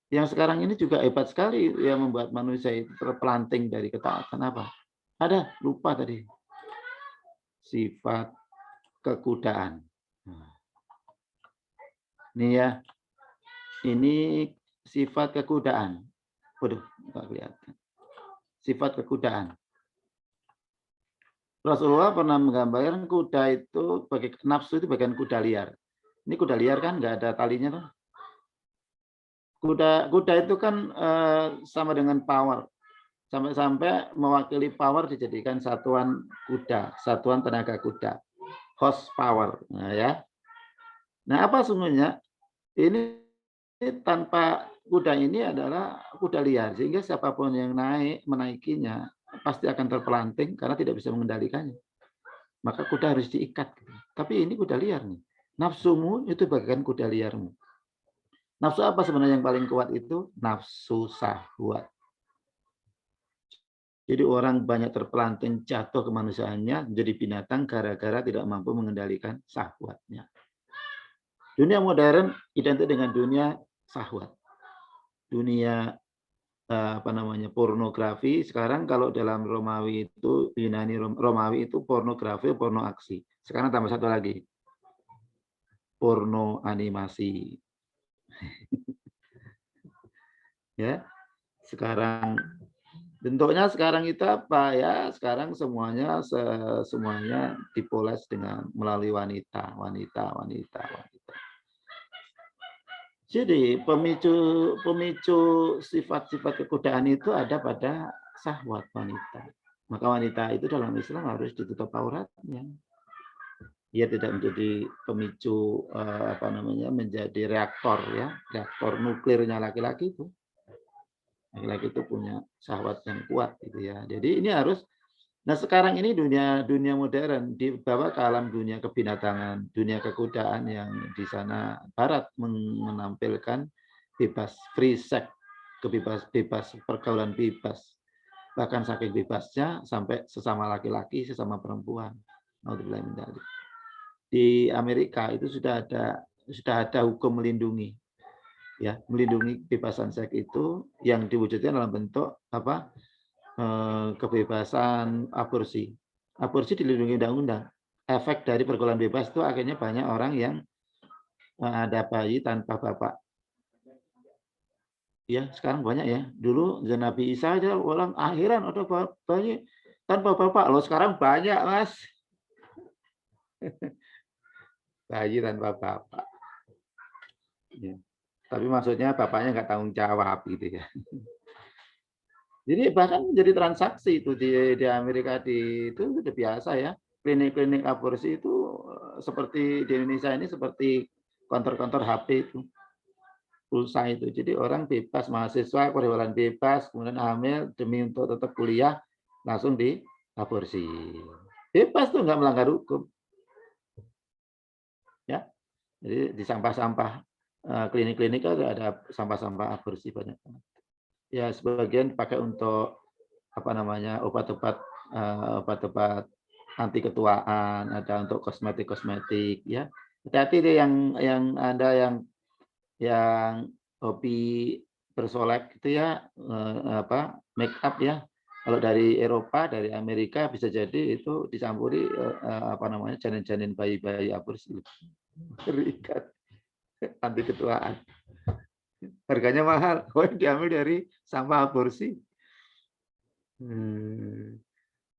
Yang sekarang ini juga hebat sekali yang membuat manusia itu terpelanting dari ketaatan apa? Ada, lupa tadi. Sifat kekudaan. Ini ya. Ini sifat kekudaan. Waduh, enggak kelihatan. Sifat kekudaan. Rasulullah pernah menggambarkan kuda itu bagi nafsu itu bagian kuda liar. Ini kuda liar kan enggak ada talinya tuh. Kuda itu kan sama dengan power. Sampai-sampai mewakili power dijadikan satuan kuda, satuan tenaga kuda, horsepower. Nah, ya. Nah, apa sungguhnya? Ini tanpa kuda ini adalah kuda liar, sehingga siapapun yang menaikinya pasti akan terpelanting karena tidak bisa mengendalikannya. Maka kuda harus diikat. Tapi ini kuda liar nih. Nafsumu itu bagian kuda liarmu. Nafsu apa sebenarnya yang paling kuat itu? Nafsu syahwat. Jadi orang banyak terpelanting jatuh kemanusiaannya menjadi binatang gara-gara tidak mampu mengendalikan syahwatnya. Dunia modern identik dengan dunia syahwat. Dunia pornografi. Sekarang kalau dalam Romawi itu Yunani Romawi itu pornografi, porno aksi. Sekarang tambah satu lagi. Porno animasi. Ya. Sekarang bentuknya sekarang itu apa ya? Sekarang semuanya dipoles dengan melalui wanita. Jadi pemicu sifat-sifat kekudaan itu ada pada syahwat wanita. Maka wanita itu dalam Islam harus ditutup auratnya. Ia tidak menjadi pemicu menjadi reaktor nuklirnya laki-laki itu. Laki-laki itu punya syahwat yang kuat gitu ya. Jadi ini harus Nah sekarang ini dunia modern dibawa ke alam dunia kebinatangan, dunia kekudaan yang di sana Barat menampilkan bebas, free sex, bebas pergaulan bebas, bahkan saking bebasnya sampai sesama laki-laki, sesama perempuan. Di Amerika itu sudah ada hukum melindungi, ya, melindungi kebebasan seks itu yang diwujudkan dalam bentuk apa? Kebebasan aborsi. Aborsi dilindungi undang-undang. Efek dari pergaulan bebas itu akhirnya banyak orang yang ada bayi tanpa bapak. Ya, sekarang banyak ya. Dulu Nabi Isa aja orang akhiran ada bayi tanpa bapak. Loh sekarang banyak, Mas. Bayi tanpa bapak. Ya. Tapi maksudnya bapaknya nggak tanggung jawab gitu ya. Jadi bahkan menjadi transaksi itu di Amerika itu sudah biasa ya. Klinik-klinik aborsi itu seperti di Indonesia ini seperti kantor-kantor HP itu. Pulsa itu. Jadi orang bebas, mahasiswa, pergaulan bebas, kemudian hamil demi untuk tetap kuliah langsung di aborsi. Bebas tuh nggak melanggar hukum. Ya. Jadi di sampah-sampah klinik-klinik ada sampah-sampah aborsi banyak banget. Ya sebagian dipakai untuk apa namanya obat-obat anti ketuaan, ada untuk kosmetik ya. Hati-hati deh yang Anda yang hobi bersolek itu ya make up ya. Kalau dari Eropa, dari Amerika bisa jadi itu dicampuri apa namanya janin-janin bayi-bayi aborsi. Terikat anti ketuaan. Harganya mahal, diambil dari sampah aborsi.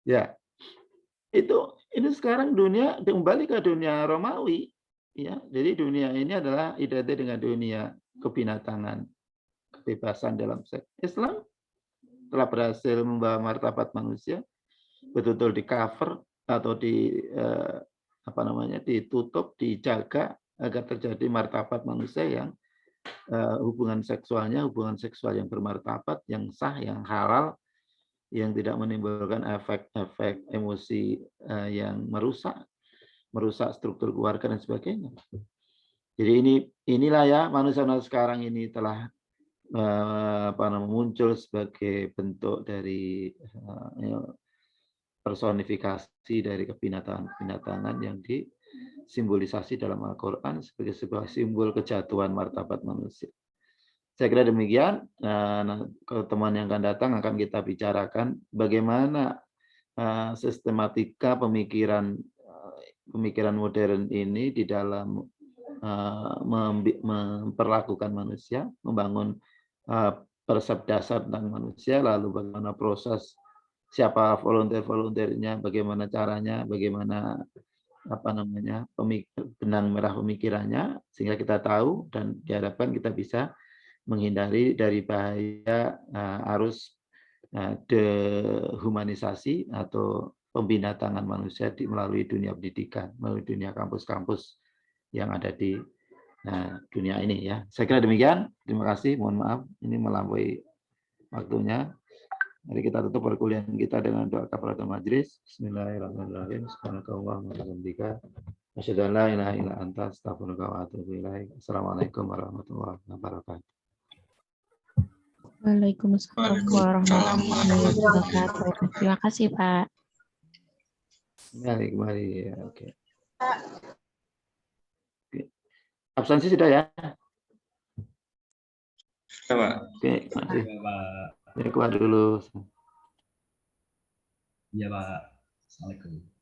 Ya, ini sekarang dunia kembali ke dunia Romawi, ya. Jadi dunia ini adalah identik dengan dunia kebinatangan, kebebasan dalam seks. Islam telah berhasil membawa martabat manusia betul-betul di cover atau ditutup, dijaga agar terjadi martabat manusia yang hubungan seksual yang bermartabat, yang sah, yang halal, yang tidak menimbulkan efek-efek emosi yang merusak struktur keluarga dan sebagainya. Jadi inilah ya manusia sekarang ini telah muncul sebagai bentuk dari personifikasi dari kebinatangan yang disimbolisasi dalam Al-Quran sebagai sebuah simbol kejatuhan martabat manusia. Saya kira demikian. Pertemuan yang akan datang akan kita bicarakan bagaimana sistematika pemikiran modern ini di dalam memperlakukan manusia, membangun persepsi dasar tentang manusia, lalu bagaimana proses siapa volunteer-volunteernya, bagaimana caranya, bagaimana benang merah pemikirannya, sehingga kita tahu dan diharapkan kita bisa menghindari dari bahaya arus dehumanisasi atau pembinatangan manusia melalui dunia pendidikan, melalui dunia kampus-kampus yang ada di dunia ini ya. Saya kira demikian. Terima kasih. Mohon maaf ini melampaui waktunya. Mari kita tutup perkuliahan kita dengan doa kafaratul majelis. Bismillahirrahmanirrahim. Subhanakallahumma wa bihamdika asyhadu an la ilaha illa anta astaghfiruka wa atubu ilaik. Assalamualaikum warahmatullahi wabarakatuh. Waalaikumsalam warahmatullahi wabarakatuh. Terima kasih, Pak. Kembali ya, oke. Absensi sudah ya? Ya, Pak. Oke, masih. Ya, Pak. Ya, keluar dulu. Iya, Pak. Assalamualaikum.